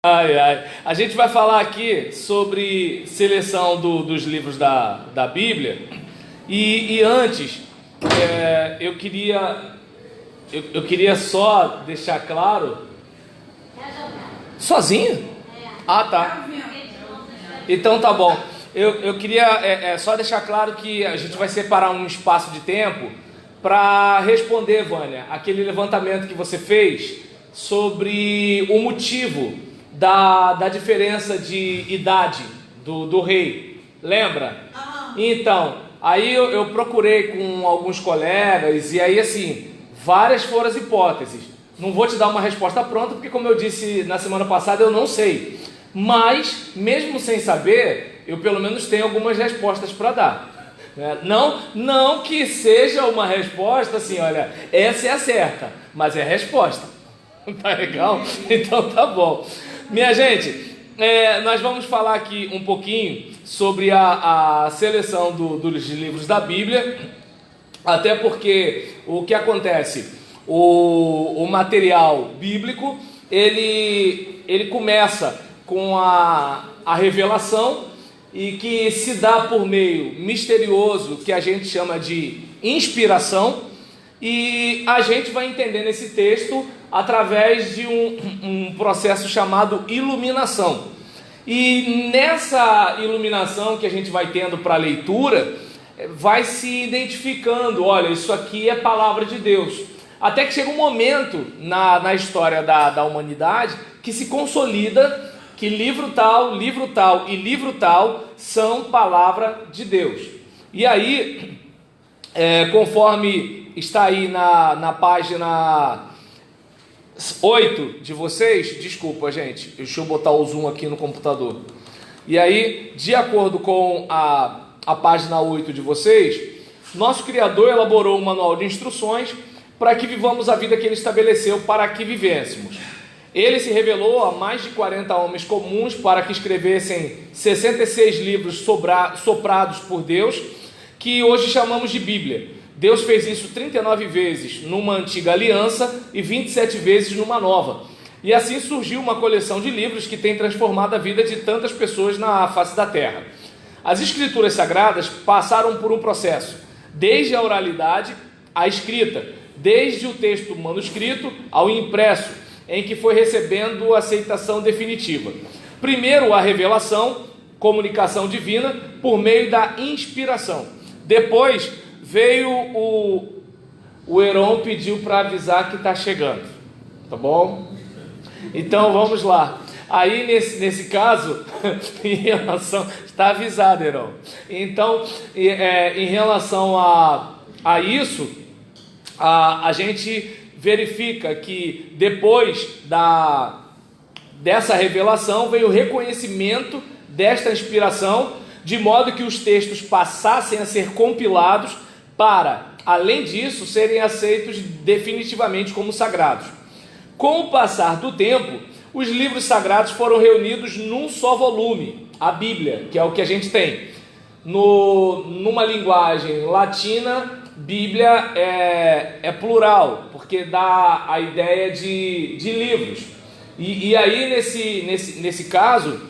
Ai, ai. A gente vai falar aqui sobre seleção dos livros da Bíblia. E antes, eu queria só deixar claro. Sozinho? Ah, tá. Então tá bom. Eu queria só deixar claro que a gente vai separar um espaço de tempo para responder, Vânia, aquele levantamento que você fez sobre o motivo da diferença de idade do rei. Lembra? Então, aí eu procurei com alguns colegas e aí assim, várias foram as hipóteses. Não vou te dar uma resposta pronta porque, como eu disse na semana passada, eu não sei. Mas, mesmo sem saber, eu pelo menos tenho algumas respostas para dar. Não que seja uma resposta assim, olha, essa é a certa, mas é a resposta. Tá legal? Então tá bom. Minha gente, nós vamos falar aqui um pouquinho sobre a seleção dos livros da Bíblia, até porque o que acontece, o material bíblico, ele começa com a revelação e que se dá por meio misterioso que a gente chama de inspiração, e a gente vai entender nesse texto através de um processo chamado iluminação. E nessa iluminação que a gente vai tendo para a leitura, vai se identificando, olha, isso aqui é palavra de Deus. Até que chega um momento na história da humanidade que se consolida que livro tal e livro tal são palavra de Deus. E aí, conforme está aí na página 8 de vocês, desculpa gente, deixa eu botar o zoom aqui no computador. E aí, de acordo com a página 8 de vocês, nosso Criador elaborou um manual de instruções para que vivamos a vida que Ele estabeleceu para que vivêssemos. Ele se revelou a mais de 40 homens comuns para que escrevessem 66 livros soprados por Deus, que hoje chamamos de Bíblia. Deus fez isso 39 vezes numa antiga aliança e 27 vezes numa nova. E assim surgiu uma coleção de livros que tem transformado a vida de tantas pessoas na face da terra. As escrituras sagradas passaram por um processo, desde a oralidade à escrita, desde o texto manuscrito ao impresso, em que foi recebendo aceitação definitiva. Primeiro a revelação, comunicação divina, por meio da inspiração. Depois veio o Heron pediu para avisar que está chegando, tá bom? Então vamos lá. Aí nesse caso, em relação, está avisado, Heron. Então, em relação a isso, a gente verifica que depois dessa revelação veio o reconhecimento desta inspiração, de modo que os textos passassem a ser compilados para, além disso, serem aceitos definitivamente como sagrados. Com o passar do tempo, os livros sagrados foram reunidos num só volume, a Bíblia, que é o que a gente tem. Numa linguagem latina, Bíblia é plural, porque dá a ideia de livros. E aí, nesse caso,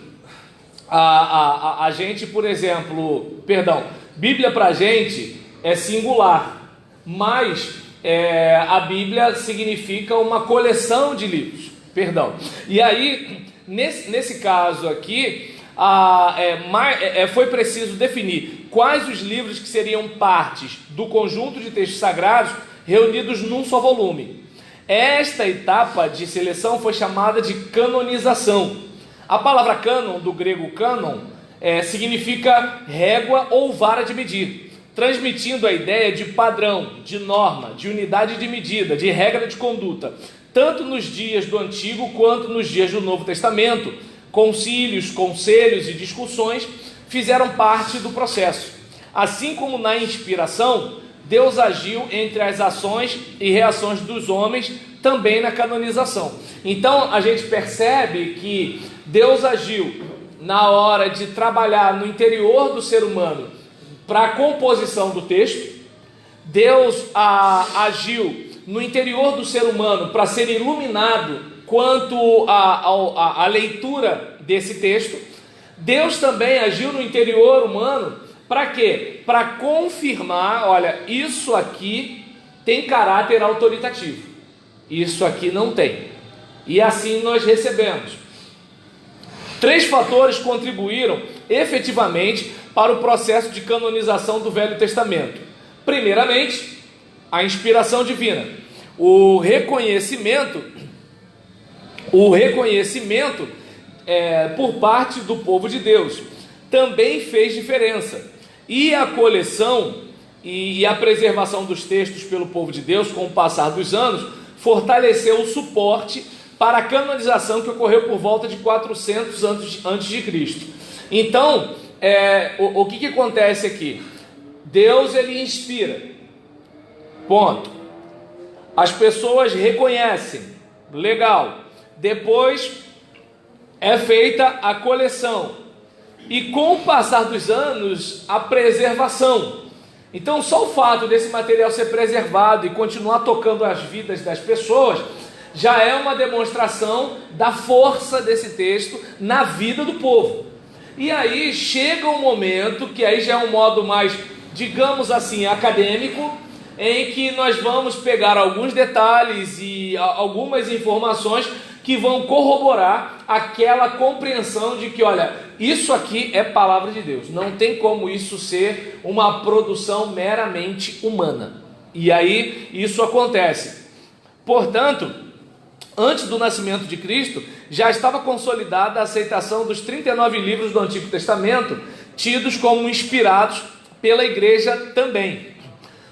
a gente, por exemplo, Bíblia para a gente é singular, mas a Bíblia significa uma coleção de livros, E aí, nesse caso aqui, foi preciso definir quais os livros que seriam partes do conjunto de textos sagrados reunidos num só volume. Esta etapa de seleção foi chamada de canonização. A palavra cânon, do grego cânon, significa régua ou vara de medir, transmitindo a ideia de padrão, de norma, de unidade de medida, de regra de conduta, tanto nos dias do Antigo quanto nos dias do Novo Testamento. Concílios, conselhos e discussões fizeram parte do processo. Assim como na inspiração, Deus agiu entre as ações e reações dos homens, também na canonização. Então a gente percebe que Deus agiu na hora de trabalhar no interior do ser humano para a composição do texto. Deus agiu no interior do ser humano para ser iluminado quanto à leitura desse texto. Deus também agiu no interior humano para quê? Para confirmar, olha, isso aqui tem caráter autoritativo, isso aqui não tem. E assim nós recebemos. 3 fatores contribuíram efetivamente para o processo de canonização do Velho Testamento. Primeiramente, a inspiração divina. O reconhecimento por parte do povo de Deus também fez diferença. E a coleção e a preservação dos textos pelo povo de Deus, com o passar dos anos, fortaleceu o suporte para a canonização que ocorreu por volta de 400 anos antes de Cristo. Então, o que acontece aqui? Deus, ele inspira. Ponto. As pessoas reconhecem. Legal. Depois é feita a coleção. E com o passar dos anos, a preservação. Então, só o fato desse material ser preservado e continuar tocando as vidas das pessoas já é uma demonstração da força desse texto na vida do povo. E aí chega um momento, que aí já é um modo mais, digamos assim, acadêmico, em que nós vamos pegar alguns detalhes e algumas informações que vão corroborar aquela compreensão de que, olha, isso aqui é palavra de Deus, não tem como isso ser uma produção meramente humana. E aí isso acontece. Portanto, antes do nascimento de Cristo, já estava consolidada a aceitação dos 39 livros do Antigo Testamento, tidos como inspirados pela igreja também.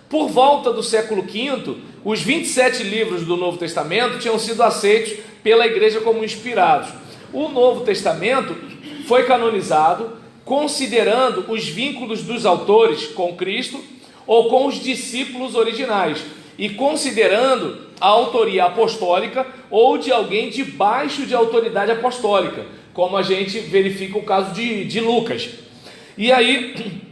Por volta do século V, os 27 livros do Novo Testamento tinham sido aceitos pela igreja como inspirados. O Novo Testamento foi canonizado considerando os vínculos dos autores com Cristo ou com os discípulos originais, e considerando a autoria apostólica ou de alguém debaixo de autoridade apostólica, como a gente verifica o caso de Lucas. E aí,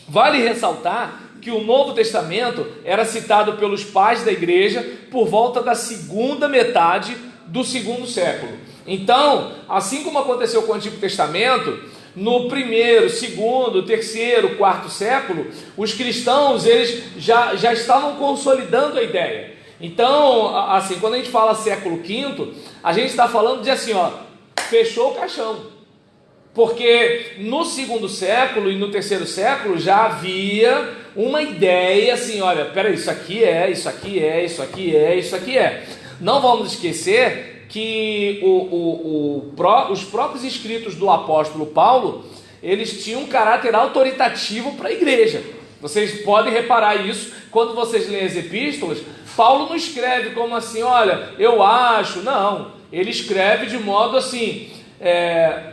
vale ressaltar que o Novo Testamento era citado pelos pais da igreja por volta da segunda metade do segundo século. Então, assim como aconteceu com o Antigo Testamento, no primeiro, segundo, terceiro, quarto século, os cristãos eles já estavam consolidando a ideia. Então, assim, quando a gente fala século V, a gente está falando de assim, ó, fechou o caixão. Porque no segundo século e no terceiro século já havia uma ideia assim, olha, peraí, isso aqui é, isso aqui é, isso aqui é, isso aqui é. Não vamos esquecer que os próprios escritos do apóstolo Paulo, eles tinham um caráter autoritativo para a igreja. Vocês podem reparar isso quando vocês leem as epístolas. Paulo não escreve como assim, olha, eu acho, não. Ele escreve de modo assim,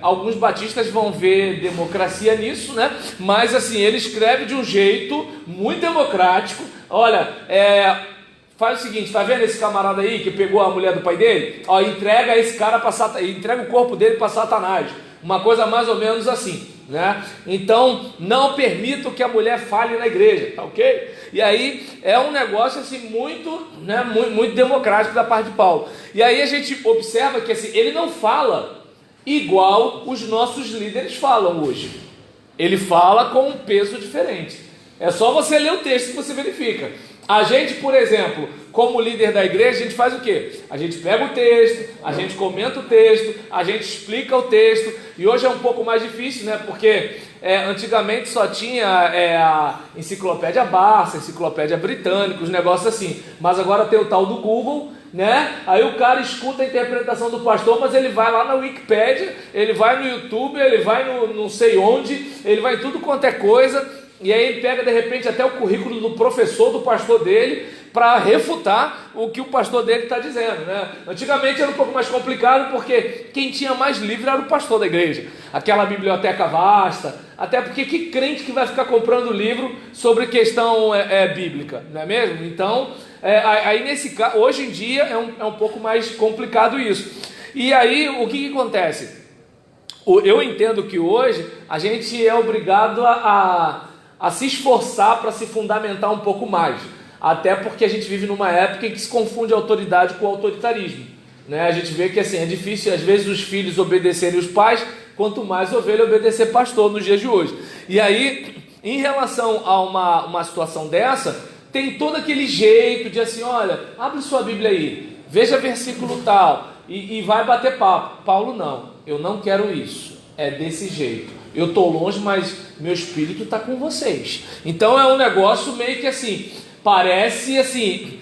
alguns batistas vão ver democracia nisso, né? Mas assim, ele escreve de um jeito muito democrático. Olha, faz o seguinte, tá vendo esse camarada aí que pegou a mulher do pai dele? Ó, entrega esse cara para Satanás, entrega o corpo dele para Satanás. Uma coisa mais ou menos assim, né? Então, não permito que a mulher fale na igreja, tá ok? E aí é um negócio assim muito, né, muito democrático da parte de Paulo. E aí a gente observa que assim, ele não fala igual os nossos líderes falam hoje. Ele fala com um peso diferente. É só você ler o texto que você verifica. A gente, por exemplo, como líder da igreja, a gente faz o quê? A gente pega o texto, a gente comenta o texto, a gente explica o texto, e hoje é um pouco mais difícil, né? Porque antigamente só tinha a enciclopédia Barça, a enciclopédia britânica, os negócios assim, mas agora tem o tal do Google, né? Aí o cara escuta a interpretação do pastor, mas ele vai lá na Wikipédia, ele vai no YouTube, ele vai no não sei onde, ele vai em tudo quanto é coisa. E aí ele pega de repente até o currículo do professor, do pastor dele, para refutar o que o pastor dele está dizendo, né? Antigamente era um pouco mais complicado, porque quem tinha mais livro era o pastor da igreja, aquela biblioteca vasta, até porque que crente que vai ficar comprando livro sobre questão bíblica, não é mesmo? Então, aí nesse caso, hoje em dia é um pouco mais complicado isso. E aí o que acontece? Eu entendo que hoje a gente é obrigado a se esforçar para se fundamentar um pouco mais, até porque a gente vive numa época em que se confunde autoridade com autoritarismo. né? A gente vê que assim, é difícil às vezes os filhos obedecerem os pais, quanto mais ovelha obedecer pastor nos dias de hoje. E aí, em relação a uma situação dessa, tem todo aquele jeito de assim, olha, abre sua Bíblia aí, veja versículo tal, e vai bater papo. Paulo não, eu não quero isso, é desse jeito. Eu estou longe, mas meu espírito está com vocês. Então é um negócio meio que assim, parece assim,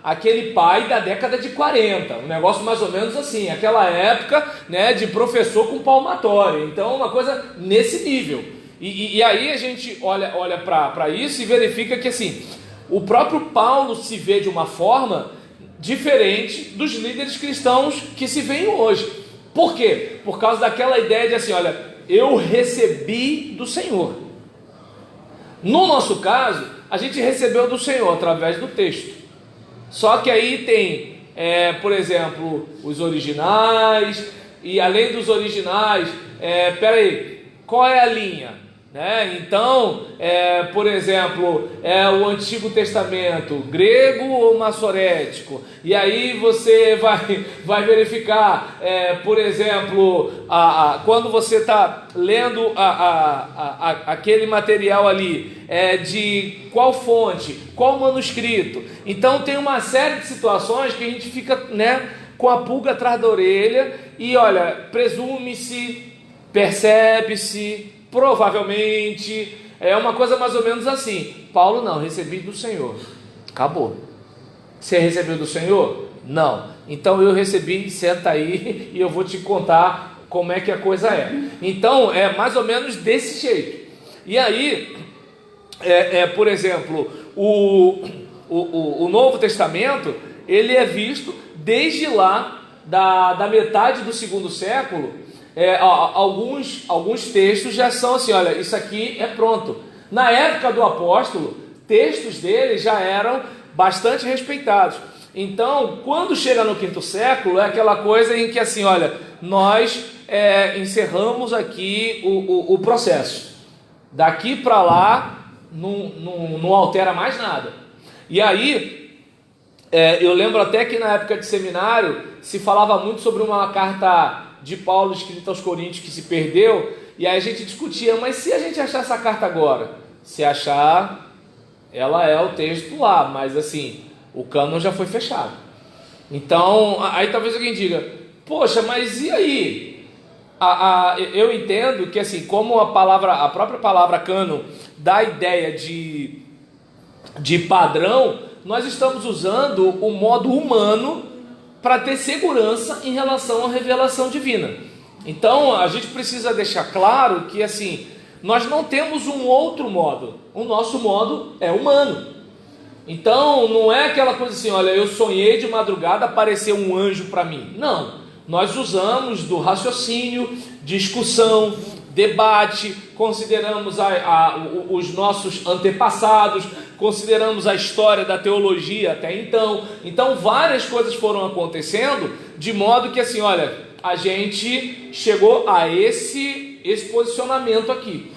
aquele pai da década de 40, um negócio mais ou menos assim, aquela época, né, de professor com palmatória. Então uma coisa nesse nível. E aí a gente olha para isso e verifica que assim, o próprio Paulo se vê de uma forma diferente dos líderes cristãos que se veem hoje. Por quê? Por causa daquela ideia de assim, olha, eu recebi do Senhor. No nosso caso, a gente recebeu do Senhor através do texto. Só que aí tem, por exemplo, os originais, e além dos originais, peraí, qual é a linha? Né? Então, por exemplo, o Antigo Testamento grego ou massorético, e aí você vai verificar, por exemplo, quando você está lendo aquele material ali, de qual fonte, qual manuscrito. Então tem uma série de situações que a gente fica, né, com a pulga atrás da orelha, e olha, presume-se, percebe-se, provavelmente, é uma coisa mais ou menos assim. Paulo não, recebi do Senhor, acabou. Você recebeu do Senhor? Não. Então eu recebi, senta aí e eu vou te contar como é que a coisa é. Então é mais ou menos desse jeito. E aí, por exemplo, o Novo Testamento, ele é visto desde lá da metade do segundo século. Alguns textos já são assim, olha, isso aqui é pronto. Na época do apóstolo, textos dele já eram bastante respeitados. Então, quando chega no quinto século, é aquela coisa em que assim, olha, nós encerramos aqui o processo. Daqui para lá, não altera mais nada. E aí, eu lembro até que na época de seminário, se falava muito sobre uma carta de Paulo escrita aos Coríntios que se perdeu, e aí a gente discutia, mas se a gente achar essa carta agora? Se achar, ela é o texto lá, mas assim, o cânon já foi fechado. Então, aí talvez alguém diga, poxa, mas e aí? Eu entendo que assim, como a própria palavra cânon dá a ideia de padrão, nós estamos usando o modo humano para ter segurança em relação à revelação divina. Então a gente precisa deixar claro que assim, nós não temos um outro modo, o nosso modo é humano. Então não é aquela coisa assim, olha, eu sonhei de madrugada, apareceu um anjo para mim. Não, nós usamos do raciocínio, discussão, debate, consideramos os nossos antepassados, consideramos a história da teologia até então. Então várias coisas foram acontecendo, de modo que assim, olha, a gente chegou a esse posicionamento aqui.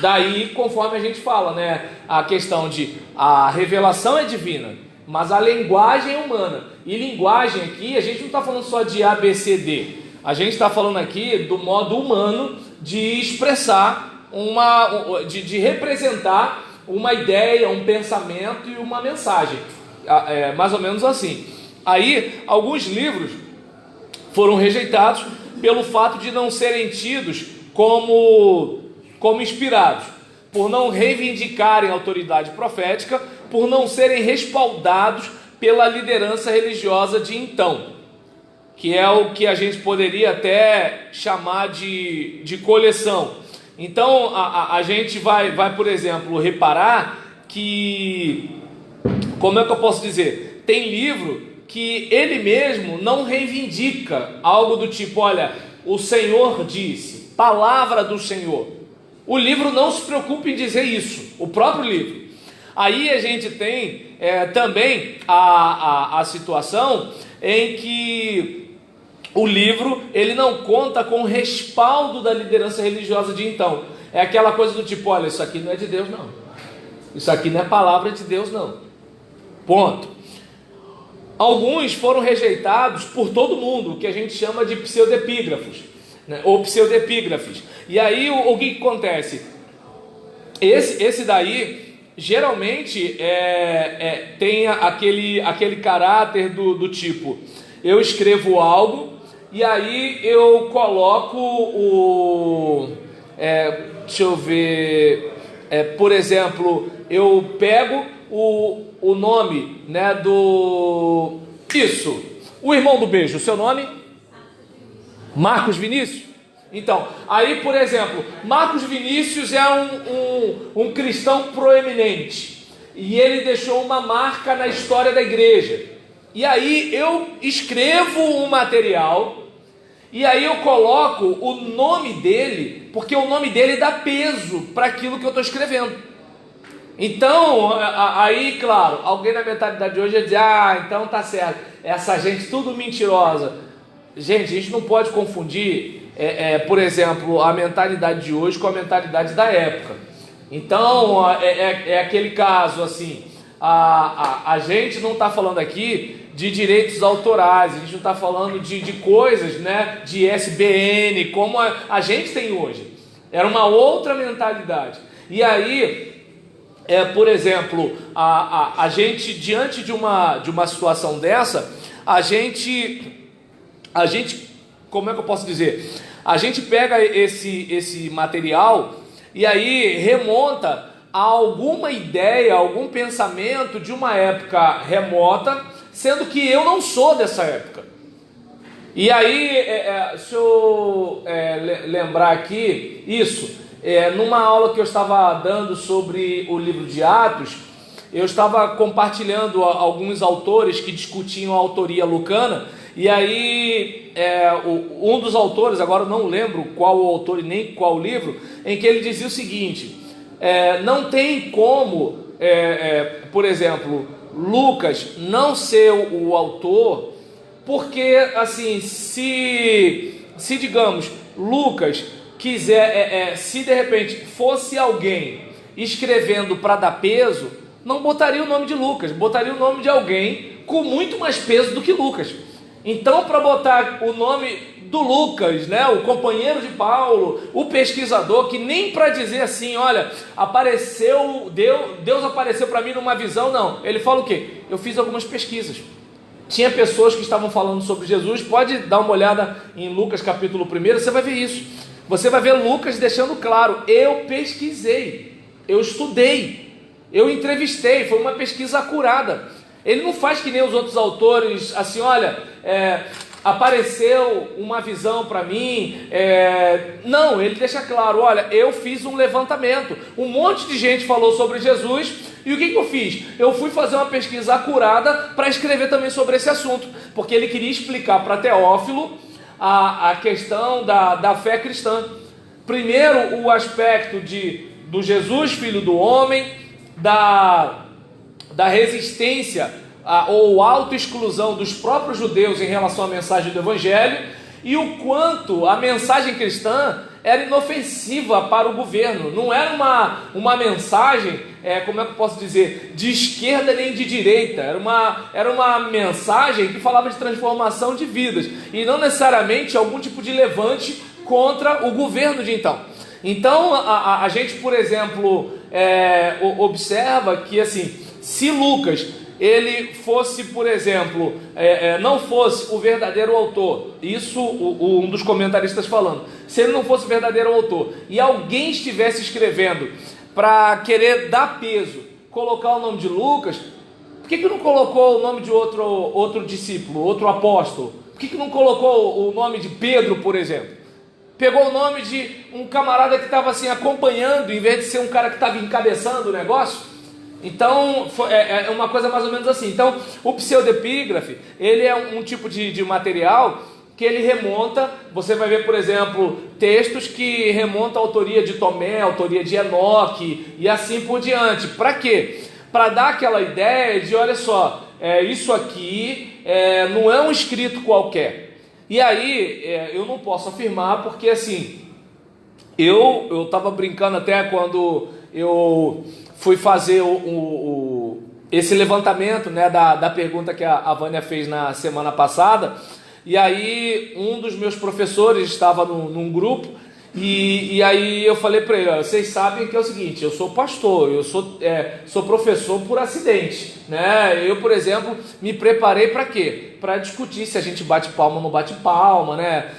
Daí, conforme a gente fala, né, a questão de a revelação é divina, mas a linguagem é humana. E linguagem aqui, a gente não está falando só de A, B, C, D. A gente está falando aqui do modo humano de expressar de representar uma ideia, um pensamento e uma mensagem, mais ou menos assim. Aí, alguns livros foram rejeitados pelo fato de não serem tidos como inspirados, por não reivindicarem a autoridade profética, por não serem respaldados pela liderança religiosa de então, que é o que a gente poderia até chamar de coleção. Então a gente vai, por exemplo, reparar que, como é que eu posso dizer, tem livro que ele mesmo não reivindica algo do tipo, olha, o Senhor disse, palavra do Senhor. O livro não se preocupa em dizer isso, o próprio livro. Aí a gente tem também a situação em que o livro ele não conta com o respaldo da liderança religiosa de então. É aquela coisa do tipo, olha, isso aqui não é de Deus não, isso aqui não é palavra de Deus não, ponto. Alguns foram rejeitados por todo mundo, o que a gente chama de pseudepígrafos, né? Ou pseudepígrafes. E aí o que acontece? Esse daí geralmente tem aquele caráter do tipo: eu escrevo algo e aí eu coloco deixa eu ver, por exemplo, eu pego o nome, né, o irmão do beijo, o seu nome? Marcos Vinícius? Então, aí, por exemplo, Marcos Vinícius é um cristão proeminente, e ele deixou uma marca na história da igreja. E aí eu escrevo um material, e aí eu coloco o nome dele, porque o nome dele dá peso para aquilo que eu estou escrevendo. Então, aí, claro, alguém na mentalidade de hoje ia dizer: então tá certo, essa gente tudo mentirosa. Gente, a gente não pode confundir, por exemplo, a mentalidade de hoje com a mentalidade da época. Então, é aquele caso assim, a gente não está falando aqui de direitos autorais, a gente não está falando de coisas, né, de ISBN, como a gente tem hoje. Era uma outra mentalidade. E aí, por exemplo, a gente, diante de uma situação dessa, a gente, como é que eu posso dizer? A gente pega esse material e aí remonta a alguma ideia, algum pensamento de uma época remota, sendo que eu não sou dessa época. E aí, se eu lembrar aqui, numa aula que eu estava dando sobre o livro de Atos, eu estava compartilhando alguns autores que discutiam a autoria lucana, e aí um dos autores, agora eu não lembro qual o autor e nem qual o livro, em que ele dizia o seguinte: não tem como, por exemplo, Lucas não ser o autor, porque assim, se digamos, Lucas quiser, se de repente fosse alguém escrevendo para dar peso, não botaria o nome de Lucas, botaria o nome de alguém com muito mais peso do que Lucas. Então, para botar o nome do Lucas, né, o companheiro de Paulo, o pesquisador, que nem para dizer assim, olha, Deus apareceu para mim numa visão, não. Ele fala o quê? Eu fiz algumas pesquisas. Tinha pessoas que estavam falando sobre Jesus, pode dar uma olhada em Lucas capítulo 1, você vai ver isso. Você vai ver Lucas deixando claro: eu pesquisei, eu estudei, eu entrevistei, foi uma pesquisa acurada. Ele não faz que nem os outros autores, assim, olha, apareceu uma visão para mim, não, ele deixa claro: olha, eu fiz um levantamento, um monte de gente falou sobre Jesus, e o que eu fiz? Eu fui fazer uma pesquisa acurada para escrever também sobre esse assunto, porque ele queria explicar para Teófilo a questão da fé cristã. Primeiro, o aspecto do Jesus, filho do homem, da resistência ou autoexclusão dos próprios judeus em relação à mensagem do Evangelho, e o quanto a mensagem cristã era inofensiva para o governo. Não era uma mensagem, como é que eu posso dizer, de esquerda nem de direita. Era uma mensagem que falava de transformação de vidas, e não necessariamente algum tipo de levante contra o governo de então. Então a gente, por exemplo, observa que assim, se Lucas ele fosse, por exemplo, não fosse o verdadeiro autor, isso um dos comentaristas falando, se ele não fosse o verdadeiro autor e alguém estivesse escrevendo para querer dar peso, colocar o nome de Lucas, por que não colocou o nome de outro discípulo, outro apóstolo? Por que não colocou o nome de Pedro, por exemplo? Pegou o nome de um camarada que estava assim acompanhando, em vez de ser um cara que estava encabeçando o negócio. Então, é uma coisa mais ou menos assim. Então, o pseudepígrafe, ele é um tipo de material que ele remonta, você vai ver, por exemplo, textos que remontam a autoria de Tomé, a autoria de Enoque, e assim por diante. Para quê? Para dar aquela ideia de, olha só, isso aqui não é um escrito qualquer. E aí, eu não posso afirmar, porque assim, eu estava brincando até quando eu fui fazer esse levantamento, né, da pergunta que a Vânia fez na semana passada, e aí um dos meus professores estava num grupo, e aí eu falei para ele: vocês sabem que é o seguinte, eu sou pastor, eu sou professor por acidente, né? Eu, por exemplo, me preparei para quê? Para discutir se a gente bate palma ou não bate palma, né?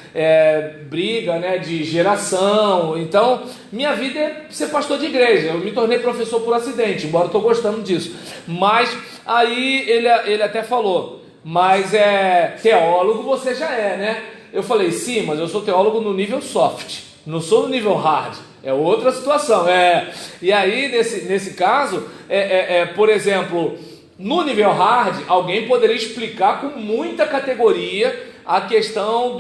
Briga, né, de geração. Então, minha vida é ser pastor de igreja. Eu me tornei professor por acidente, embora eu estou gostando disso. Mas aí ele até falou: mas teólogo você já é, né? Eu falei: sim, mas eu sou teólogo no nível soft, não sou no nível hard, é outra situação. E aí, nesse caso, por exemplo, no nível hard, alguém poderia explicar com muita categoria a questão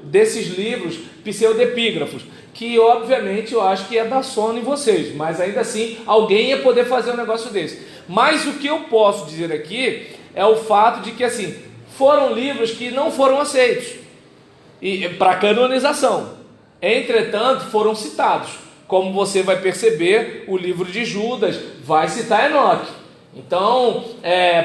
desses livros pseudepígrafos, que obviamente eu acho que ia dar sono em vocês, mas ainda assim alguém ia poder fazer um negócio desse. Mas o que eu posso dizer aqui é o fato de que, assim, foram livros que não foram aceitos para canonização. Entretanto, foram citados. Como você vai perceber, o livro de Judas vai citar Enoque. Então,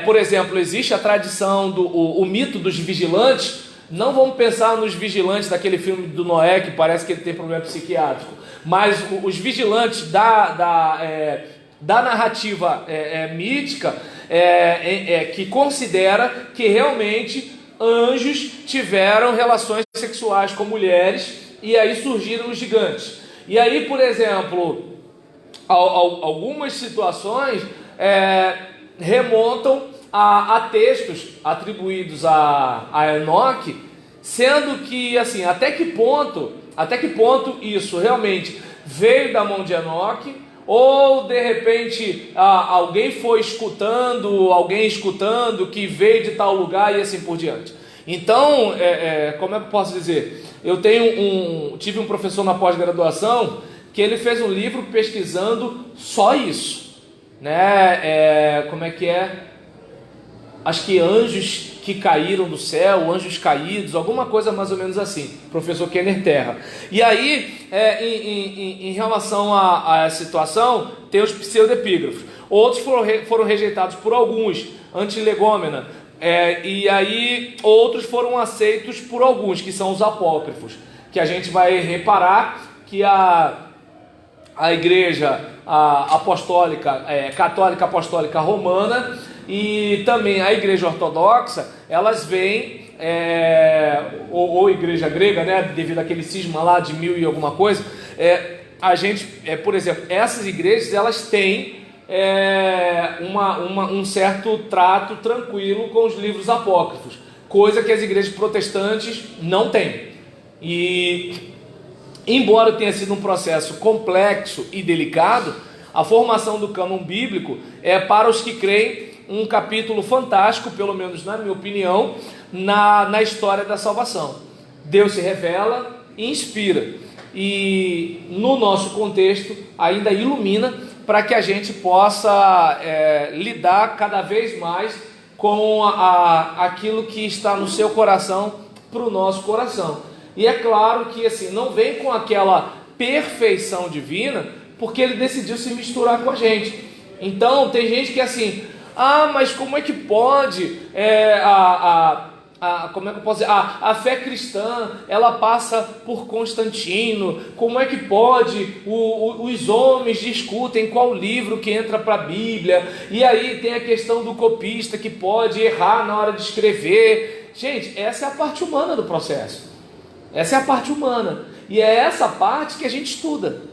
por exemplo, existe a tradição o mito dos vigilantes. Não vamos pensar nos vigilantes daquele filme do Noé, que parece que ele tem problema psiquiátrico, mas os vigilantes da narrativa mítica, que considera que realmente anjos tiveram relações sexuais com mulheres, e aí surgiram os gigantes. E aí, por exemplo, algumas situações remontam a textos atribuídos a Enoque, sendo que, assim, até que ponto isso realmente veio da mão de Enoque, ou de repente alguém escutando que veio de tal lugar e assim por diante. Então, como é que eu posso dizer? Eu tive um professor na pós-graduação que ele fez um livro pesquisando só isso, né? Como é que é? Acho que anjos que caíram do céu, anjos caídos, alguma coisa mais ou menos assim, professor Kenner Terra. E aí, em relação à situação, tem os pseudepígrafos. Outros foram rejeitados por alguns, antilegômena. E aí outros foram aceitos por alguns, que são os apócrifos, que a gente vai reparar que a igreja apostólica, católica apostólica romana, e também a igreja ortodoxa, elas vêm, ou igreja grega, né, devido àquele cisma lá de 1000 e alguma coisa, por exemplo, essas igrejas, elas têm um certo trato tranquilo com os livros apócrifos, coisa que as igrejas protestantes não têm. E embora tenha sido um processo complexo e delicado, a formação do cânon bíblico é, para os que creem, um capítulo fantástico, pelo menos na minha opinião, na história da salvação. Deus se revela e inspira, e no nosso contexto ainda ilumina, para que a gente possa lidar cada vez mais com aquilo que está no seu coração para o nosso coração. E é claro que, assim, não vem com aquela perfeição divina, porque ele decidiu se misturar com a gente. Então tem gente que, assim, mas como é que pode como é que eu posso dizer? A fé cristã, ela passa por Constantino. Como é que pode? Os homens discutem qual livro que entra para a Bíblia, e aí tem a questão do copista que pode errar na hora de escrever. Gente, essa é a parte humana do processo. Essa é a parte humana, e é essa parte que a gente estuda.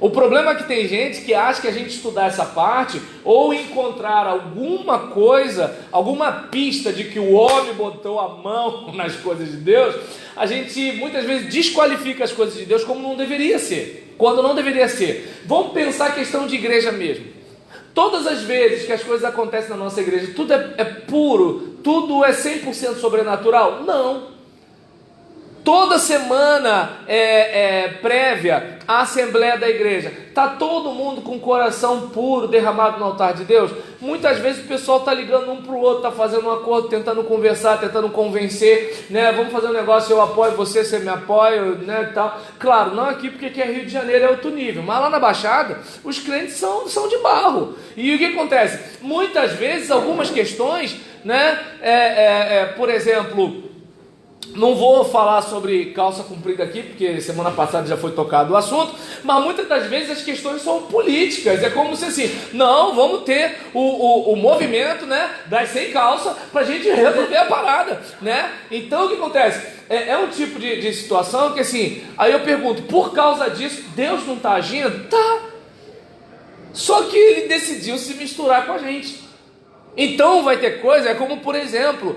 O problema é que tem gente que acha que a gente estudar essa parte, ou encontrar alguma coisa, alguma pista de que o homem botou a mão nas coisas de Deus, a gente muitas vezes desqualifica as coisas de Deus como não deveria ser, quando não deveria ser. Vamos pensar a questão de igreja mesmo. Todas as vezes que as coisas acontecem na nossa igreja, tudo é puro, tudo é 100% sobrenatural? Não. Toda semana prévia à Assembleia da Igreja, está todo mundo com o coração puro derramado no altar de Deus? Muitas vezes o pessoal está ligando um para o outro, está fazendo um acordo, tentando conversar, tentando convencer, né? Vamos fazer um negócio, eu apoio você, você me apoia, né, tal. Claro, não aqui porque aqui é Rio de Janeiro, é outro nível, mas lá na Baixada os crentes são de barro. E o que acontece? Muitas vezes algumas questões, né, por exemplo, não vou falar sobre calça comprida aqui, porque semana passada já foi tocado o assunto, mas muitas das vezes as questões são políticas. É como se assim, não, vamos ter o movimento, né, das sem calça para a gente resolver a parada, né? Então o que acontece? É um tipo de situação que assim, aí eu pergunto, por causa disso, Deus não está agindo? Tá. Só que ele decidiu se misturar com a gente. Então vai ter coisa, é como por exemplo,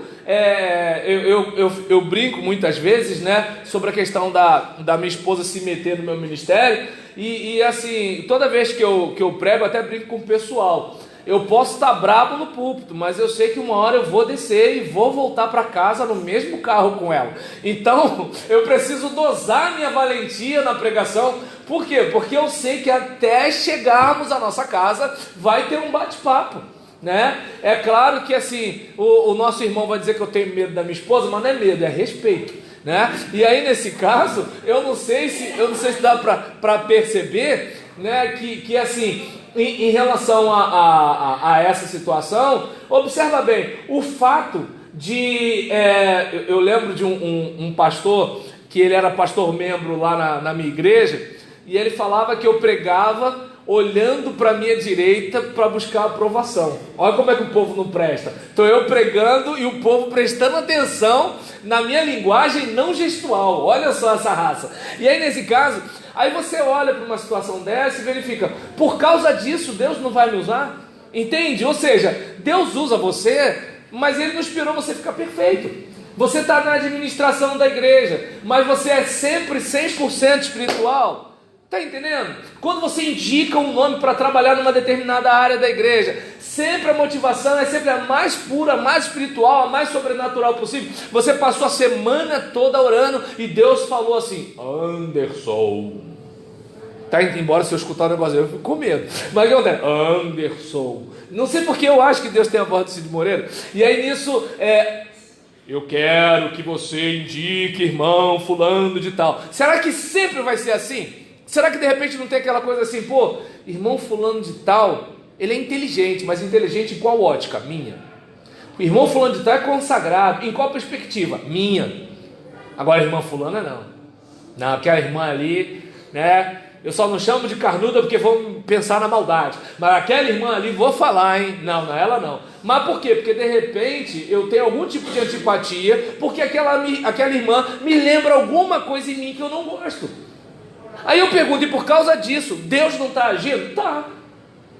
eu brinco muitas vezes, né, sobre a questão da minha esposa se meter no meu ministério, e assim, toda vez que eu prego, eu até brinco com o pessoal. Eu posso estar brabo no púlpito, mas eu sei que uma hora eu vou descer e vou voltar para casa no mesmo carro com ela. Então eu preciso dosar minha valentia na pregação. Por quê? Porque eu sei que até chegarmos à nossa casa vai ter um bate-papo, né? É claro que assim, o nosso irmão vai dizer que eu tenho medo da minha esposa, mas não é medo, é respeito, né? E aí nesse caso, eu não sei se dá para perceber, né, que assim, em relação a essa situação, observa bem, o fato de, eu lembro de um pastor, que ele era pastor membro lá na minha igreja, e ele falava que eu pregava olhando para a minha direita para buscar aprovação. Olha como é que o povo não presta. Estou eu pregando e o povo prestando atenção na minha linguagem não gestual. Olha só essa raça. E aí nesse caso, aí você olha para uma situação dessa e verifica, por causa disso Deus não vai me usar? Entende? Ou seja, Deus usa você, mas Ele não esperou você ficar perfeito. Você está na administração da igreja, mas você é sempre 100% espiritual. Está entendendo? Quando você indica um nome para trabalhar numa determinada área da igreja, sempre a motivação é sempre a mais pura, a mais espiritual, a mais sobrenatural possível. Você passou a semana toda orando e Deus falou assim, Anderson. Tá, embora se eu escutar o negócio eu fico com medo. Mas o que acontece? Anderson. Não sei porque eu acho que Deus tem a voz de Cid Moreira. E aí nisso, eu quero que você indique irmão fulano de tal. Será que sempre vai ser assim? Será que de repente não tem aquela coisa assim, pô, irmão fulano de tal, ele é inteligente, mas inteligente em qual ótica? Minha. O irmão fulano de tal é consagrado, em qual perspectiva? Minha. Agora a irmã fulana não. Não, aquela irmã ali, né, eu só não chamo de carnuda porque vão pensar na maldade. Mas aquela irmã ali, vou falar, hein? Não, não é ela não. Mas por quê? Porque de repente eu tenho algum tipo de antipatia, porque aquela irmã me lembra alguma coisa em mim que eu não gosto. Aí eu pergunto, e por causa disso, Deus não está agindo? Tá.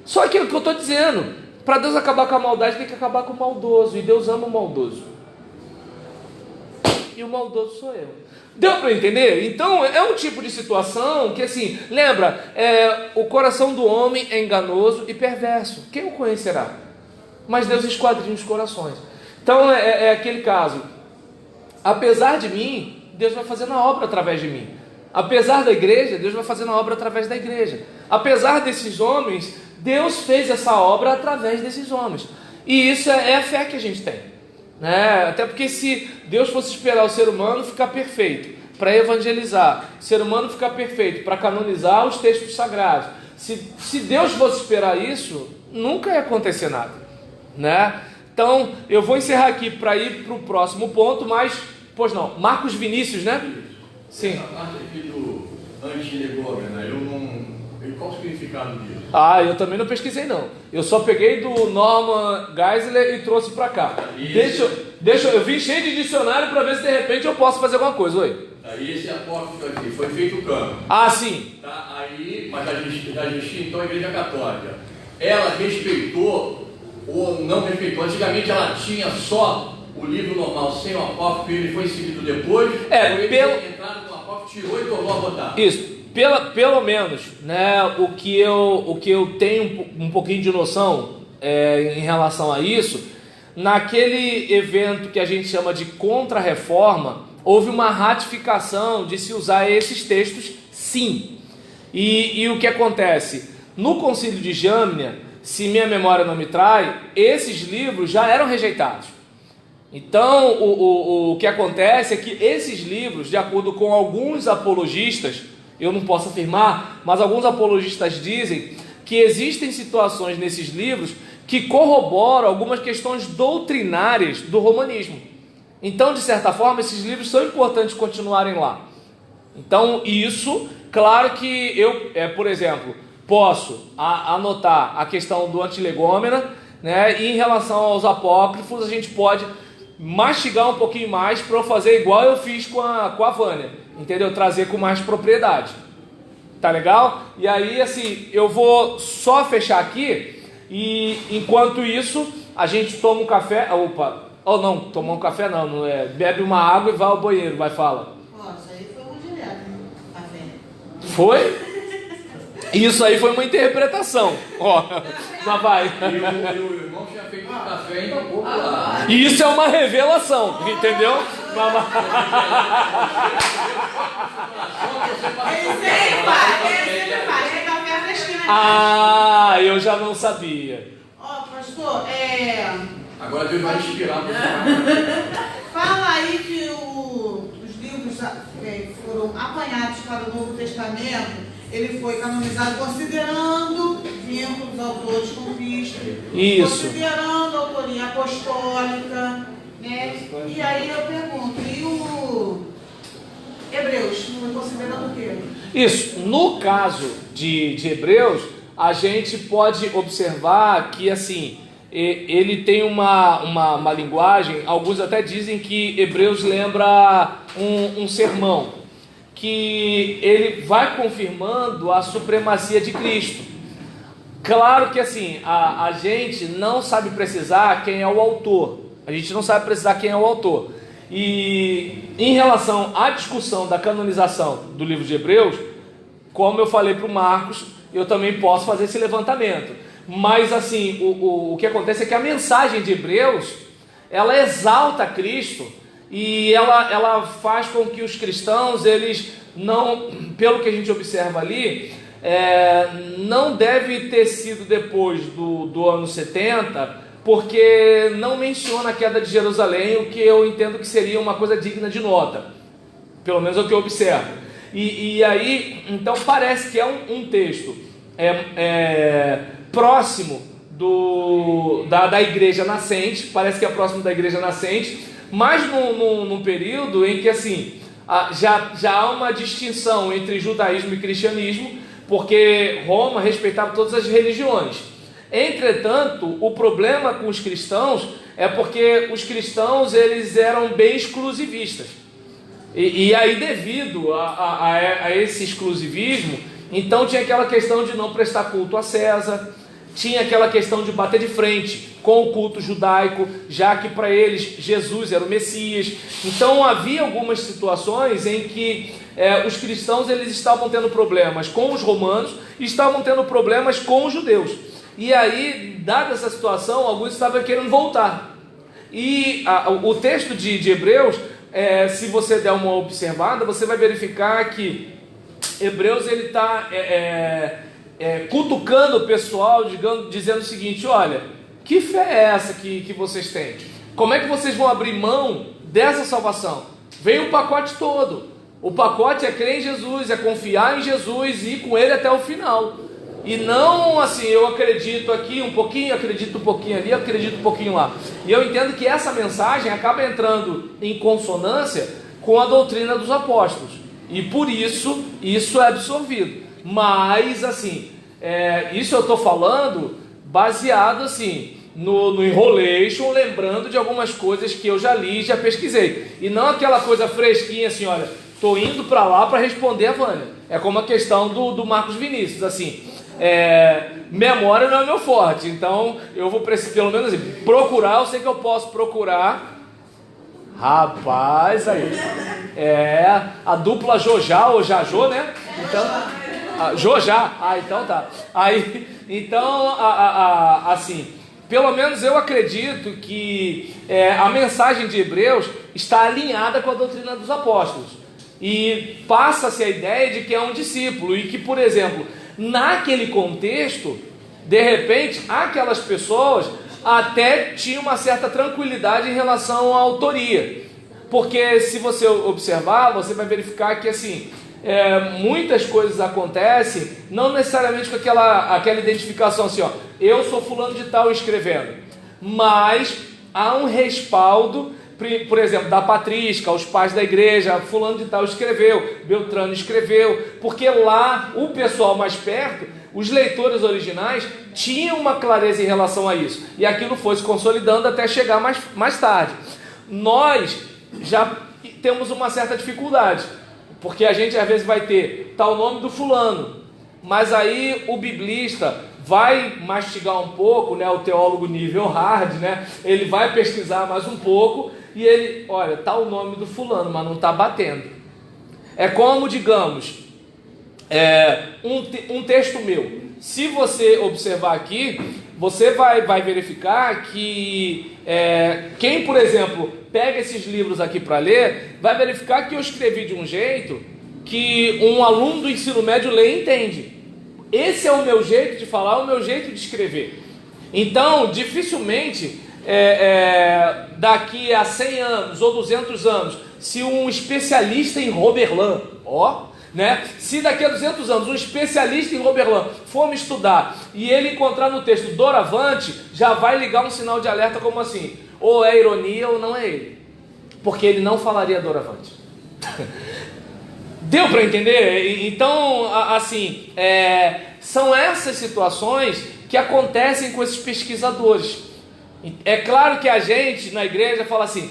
Só que é o que eu estou dizendo, para Deus acabar com a maldade, tem que acabar com o maldoso, e Deus ama o maldoso. E o maldoso sou eu. Deu para entender? Então é um tipo de situação que assim, lembra, o coração do homem é enganoso e perverso. Quem o conhecerá? Mas Deus esquadrinha os corações. Então é aquele caso, apesar de mim, Deus vai fazendo a obra através de mim. Apesar da igreja, Deus vai fazendo a obra através da igreja. Apesar desses homens, Deus fez essa obra através desses homens. E isso é a fé que a gente tem, né? Até porque se Deus fosse esperar o ser humano ficar perfeito para evangelizar, o ser humano ficar perfeito para canonizar os textos sagrados, se Deus fosse esperar isso, nunca ia acontecer nada, né? Então eu vou encerrar aqui para ir para o próximo ponto, mas, pois não, Marcos Vinícius, né? Sim. Essa parte aqui do antilegômena, qual o significado disso? Eu também não pesquisei não. Eu só peguei do Norman Geisler e trouxe para cá. Eu vim cheio de dicionário para ver se de repente eu posso fazer alguma coisa. Oi. Aí esse apóstolo aqui foi feito o campo. Sim. Tá, aí, mas a Justina, então a igreja católica, ela respeitou ou não respeitou? Antigamente ela tinha só o livro normal sem o apócrifo, ele foi seguido depois, entraram no apócrifo, tirou e tornou a botar. Isso, pelo menos, né, o que eu tenho um pouquinho de noção em relação a isso, naquele evento que a gente chama de contra-reforma, houve uma ratificação de se usar esses textos, sim. E o que acontece? No Concílio de Jamnia, se minha memória não me trai, esses livros já eram rejeitados. Então, o que acontece é que esses livros, de acordo com alguns apologistas, eu não posso afirmar, mas alguns apologistas dizem que existem situações nesses livros que corroboram algumas questões doutrinárias do romanismo. Então, de certa forma, esses livros são importantes continuarem lá. Então, isso, claro que eu, por exemplo, posso anotar a questão do antilegômena, né? E em relação aos apócrifos, a gente pode mastigar um pouquinho mais para eu fazer igual eu fiz com a Vânia, entendeu? Trazer com mais propriedade. Tá legal? E aí, assim, eu vou só fechar aqui e, enquanto isso, a gente toma um café. Opa! Oh, não, tomar um café não é. Bebe uma água e vai ao banheiro, vai, fala. Isso aí foi muito direto, café. Foi? Isso aí foi uma interpretação. Ó, mas vai. E o irmão tinha feito um café ainda há pouco lá. Isso é uma revelação, entendeu? Ele sempre faz, é café fresquinho. Ah, eu já não sabia. Ó, pastor, Agora Deus vai inspirar para você. fala aí que os livros foram apanhados para o Novo Testamento. Ele foi canonizado considerando vínculos autores com Cristo, Isso. considerando a autoria apostólica, né? E aí eu pergunto, e o Hebreus, foi considerando o quê? Isso. No caso de Hebreus, a gente pode observar que, assim, ele tem uma linguagem, alguns até dizem que Hebreus lembra um sermão, que ele vai confirmando a supremacia de Cristo. Claro que, assim, a gente não sabe precisar quem é o autor. A gente não sabe precisar quem é o autor. E em relação à discussão da canonização do livro de Hebreus, como eu falei para o Marcos, eu também posso fazer esse levantamento. Mas, assim, o que acontece é que a mensagem de Hebreus, ela exalta Cristo e ela faz com que os cristãos, eles não, pelo que a gente observa ali, não deve ter sido depois do ano 70, porque não menciona a queda de Jerusalém, o que eu entendo que seria uma coisa digna de nota, pelo menos é o que eu observo. E aí, então parece que é um texto próximo da igreja nascente, parece que é próximo da igreja nascente, mas num período em que, assim, já há uma distinção entre judaísmo e cristianismo, porque Roma respeitava todas as religiões. Entretanto, o problema com os cristãos é porque os cristãos, eles eram bem exclusivistas. E aí, devido a esse exclusivismo, então tinha aquela questão de não prestar culto a César, tinha aquela questão de bater de frente com o culto judaico, já que para eles Jesus era o Messias. Então havia algumas situações em que os cristãos, eles estavam tendo problemas com os romanos e estavam tendo problemas com os judeus. E aí, dada essa situação, alguns estavam querendo voltar. E o texto de Hebreus, se você der uma observada, você vai verificar que Hebreus, ele está cutucando o pessoal, dizendo o seguinte: olha, que fé é essa que vocês têm? Como é que vocês vão abrir mão dessa salvação? Vem o pacote todo. O pacote é crer em Jesus, é confiar em Jesus e ir com Ele até o final. E não assim, eu acredito aqui um pouquinho, acredito um pouquinho ali, acredito um pouquinho lá. E eu entendo que essa mensagem acaba entrando em consonância com a doutrina dos apóstolos. E por isso é absorvido. Mas, assim, isso eu estou falando baseado, assim, no enrolation, lembrando de algumas coisas que eu já li e já pesquisei. E não aquela coisa fresquinha, assim, olha, estou indo para lá para responder a Vânia. É como a questão do Marcos Vinícius, assim, memória não é meu forte, então eu vou precisar, pelo menos assim, procurar, eu sei que eu posso procurar. Rapaz, aí a dupla Jojá ou Jajô, né? Então, Jojá, então tá. Aí, então, assim, pelo menos eu acredito que a mensagem de Hebreus, está alinhada com a doutrina dos apóstolos. E passa-se a ideia de que é um discípulo e que, por exemplo, naquele contexto, de repente, aquelas pessoas até tinham uma certa tranquilidade em relação à autoria. Porque se você observar, você vai verificar que assim, muitas coisas acontecem, não necessariamente com aquela identificação assim, ó, eu sou fulano de tal escrevendo, mas há um respaldo, por exemplo, da patrística, os pais da igreja, fulano de tal escreveu, Beltrano escreveu, porque lá o pessoal mais perto, os leitores originais, tinham uma clareza em relação a isso, e aquilo foi se consolidando até chegar mais tarde. Nós já temos uma certa dificuldade, porque a gente às vezes vai ter tal nome do fulano, mas aí o biblista vai mastigar um pouco, né, o teólogo nível hard, né, ele vai pesquisar mais um pouco, e ele, olha, tá o nome do fulano, mas não está batendo. É como, digamos, um texto meu. Se você observar aqui, você vai verificar que quem, por exemplo, pega esses livros aqui para ler, vai verificar que eu escrevi de um jeito que um aluno do ensino médio lê e entende. Esse é o meu jeito de falar, o meu jeito de escrever. Então, dificilmente, daqui a 100 anos ou 200 anos, se um especialista em Roberlan, né? Se daqui a 200 anos um especialista em Roberlan for me estudar e ele encontrar no texto doravante, já vai ligar um sinal de alerta como assim, ou é ironia ou não é ele, porque ele não falaria doravante. Deu para entender? Então, assim, são essas situações que acontecem com esses pesquisadores. É claro que a gente na igreja fala assim,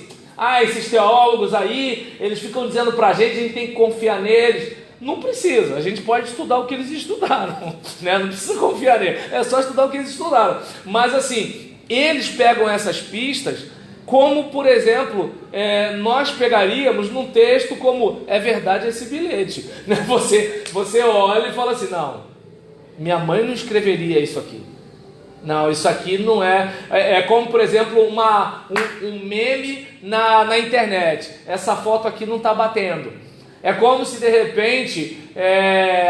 esses teólogos aí, eles ficam dizendo para a gente tem que confiar neles. Não precisa, a gente pode estudar o que eles estudaram, né? Não precisa confiar neles, é só estudar o que eles estudaram. Mas assim, eles pegam essas pistas, como por exemplo, nós pegaríamos num texto como, é verdade esse bilhete, né? Você olha e fala assim, não, minha mãe não escreveria isso aqui. Não, isso aqui não é como, por exemplo, um meme na internet. Essa foto aqui não está batendo. É como se de repente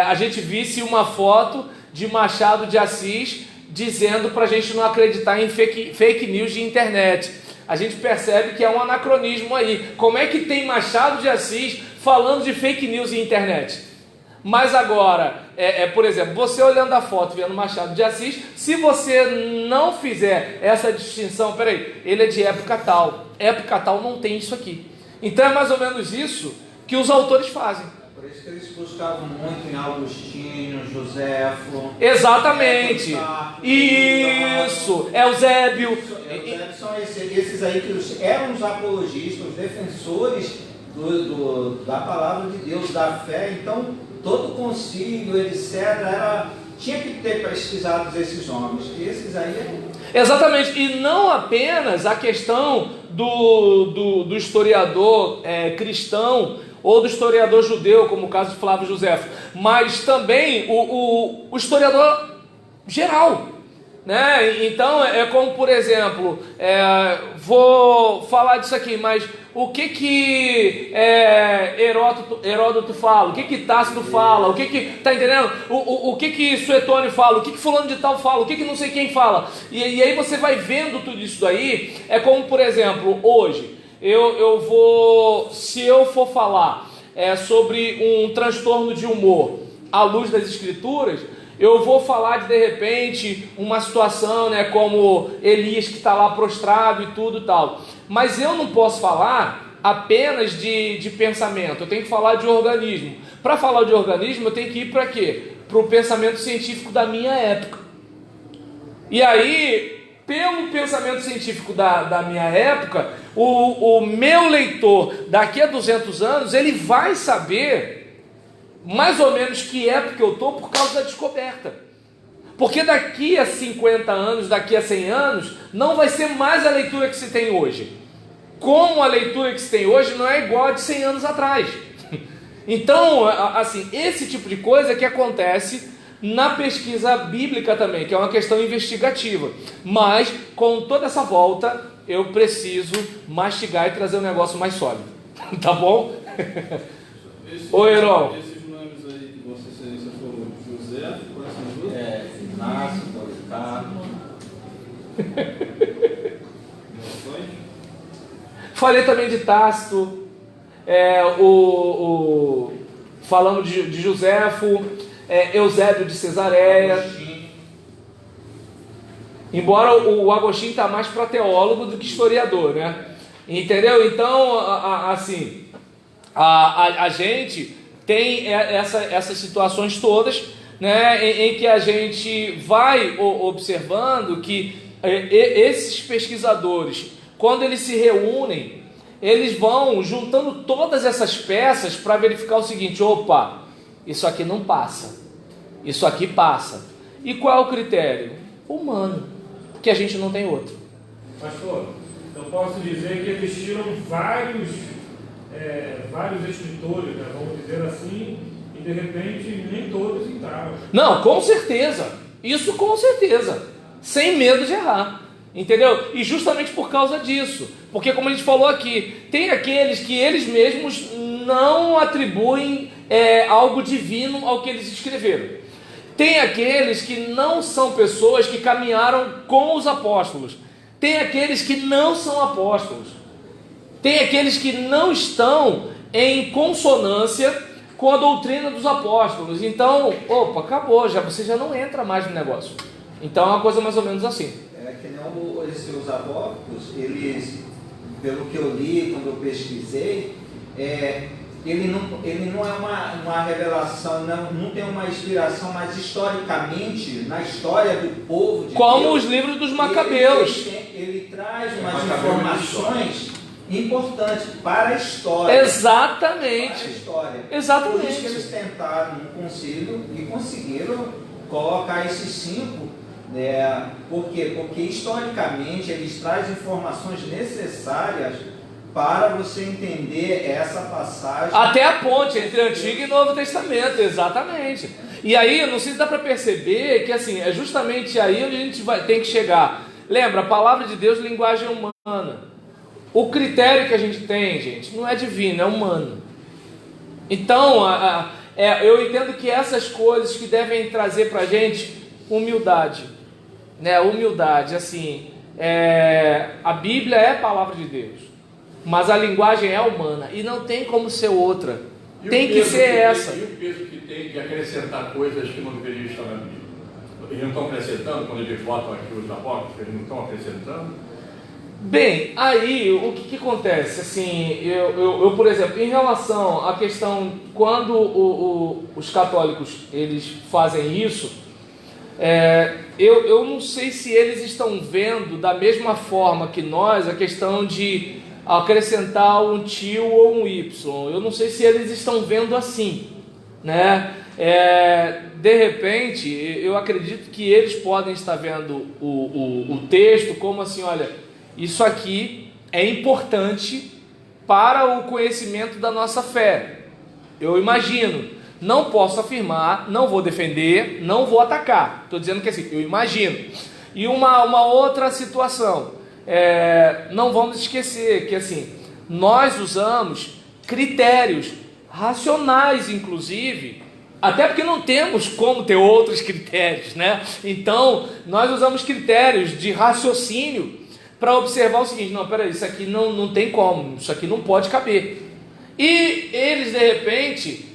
a gente visse uma foto de Machado de Assis dizendo para a gente não acreditar em fake news de internet. A gente percebe que é um anacronismo aí. Como é que tem Machado de Assis falando de fake news em internet? Mas agora, por exemplo, você olhando a foto, vendo Machado de Assis, se você não fizer essa distinção, peraí, ele é de época tal não tem isso aqui. Então é mais ou menos isso que os autores fazem. Por isso que eles buscavam muito em Agostinho, Joséfo. Exatamente. Isso. Eusébio. São esses aí que eram os apologistas, os defensores da palavra de Deus, da fé. Então, todo o concílio, etc., tinha que ter pesquisado esses homens. E esses aí Exatamente. E não apenas a questão do historiador cristão ou do historiador judeu, como o caso de Flávio Joséfo, mas também o historiador geral, né? Então é como, por exemplo, vou falar disso aqui, mas o que Heródoto fala, o que Tácito fala, tá entendendo? O que Suetônio fala, o que fulano de tal fala, o que não sei quem fala, e aí você vai vendo tudo isso daí. É como, por exemplo, hoje se eu for falar sobre um transtorno de humor à luz das escrituras, eu vou falar de repente uma situação, né, como Elias que está lá prostrado e tudo e tal, mas eu não posso falar apenas de pensamento, eu tenho que falar de organismo. Para falar de organismo eu tenho que ir para quê? Para o pensamento científico da minha época. E aí, pelo pensamento científico da minha época, o meu leitor daqui a 200 anos, ele vai saber mais ou menos que época eu estou por causa da descoberta. Porque daqui a 50 anos, daqui a 100 anos, não vai ser mais a leitura que se tem hoje. Como a leitura que se tem hoje não é igual a de 100 anos atrás. Então, assim, esse tipo de coisa que acontece na pesquisa bíblica também, que é uma questão investigativa, mas com toda essa volta eu preciso mastigar e trazer um negócio mais sólido. Tá bom? Ô, Heron. Esses nomes aí que Vossa Excelência falou, José, quais são os outros? Inácio, Policarpo. Falei também de Tácito, falando de Joséfo, Eusébio de Cesareia. Embora o Agostinho está mais para teólogo do que historiador, né? Entendeu? Então, assim, a gente tem essas situações todas, né, em que a gente vai observando que esses pesquisadores, quando eles se reúnem, eles vão juntando todas essas peças para verificar o seguinte: opa, isso aqui não passa, isso aqui passa. E qual é o critério? Humano, que a gente não tem outro. Pastor, eu posso dizer que existiram vários escritores, né, vamos dizer assim, e de repente nem todos entraram. Não, com certeza, isso com certeza, sem medo de errar. Entendeu? E justamente por causa disso, porque como a gente falou aqui, tem aqueles que eles mesmos não atribuem algo divino ao que eles escreveram. Tem aqueles que não são pessoas que caminharam com os apóstolos. Tem aqueles que não são apóstolos. Tem aqueles que não estão em consonância com a doutrina dos apóstolos. Então, opa, acabou, você já não entra mais no negócio. Então é uma coisa mais ou menos assim. Que não os apóstolos, eles, pelo que eu li, quando eu pesquisei, ele não é uma revelação, não tem uma inspiração, mas historicamente, na história do povo de como Deus, os livros dos Macabeus. Ele traz umas informações importantes para a história. Exatamente. Para a história. Exatamente. Por isso que eles tentaram no concílio e conseguiram colocar esses 5. Por quê? Porque historicamente eles trazem informações necessárias para você entender essa passagem. Até a ponte entre Antigo e Novo Testamento, exatamente. E aí, não sei se dá para perceber que assim, é justamente aí onde a gente tem que chegar. Lembra, a palavra de Deus, linguagem humana. O critério que a gente tem, gente, não é divino, é humano. Então, eu entendo que essas coisas que devem trazer para a gente humildade. Né, humildade, assim, a Bíblia é a palavra de Deus, mas a linguagem é humana e não tem como ser outra, tem que ser essa. E o peso que tem de acrescentar coisas que não deveriam estar na Bíblia? Eles não estão acrescentando, quando eles botam aqui os apóstolos, eles não estão acrescentando? Bem, aí o que acontece? Assim, eu, por exemplo, em relação à questão, quando os católicos eles fazem isso, eu não sei se eles estão vendo da mesma forma que nós a questão de acrescentar um tio ou um Y. Eu não sei se eles estão vendo assim, né? De repente, eu acredito que eles podem estar vendo o texto como assim: olha, isso aqui é importante para o conhecimento da nossa fé. Eu imagino. Não posso afirmar, não vou defender, não vou atacar. Estou dizendo que assim, eu imagino. E uma outra situação, não vamos esquecer que assim, nós usamos critérios racionais, inclusive, até porque não temos como ter outros critérios, né? Então, nós usamos critérios de raciocínio para observar o seguinte: não, peraí, isso aqui não tem como, isso aqui não pode caber. E eles, de repente...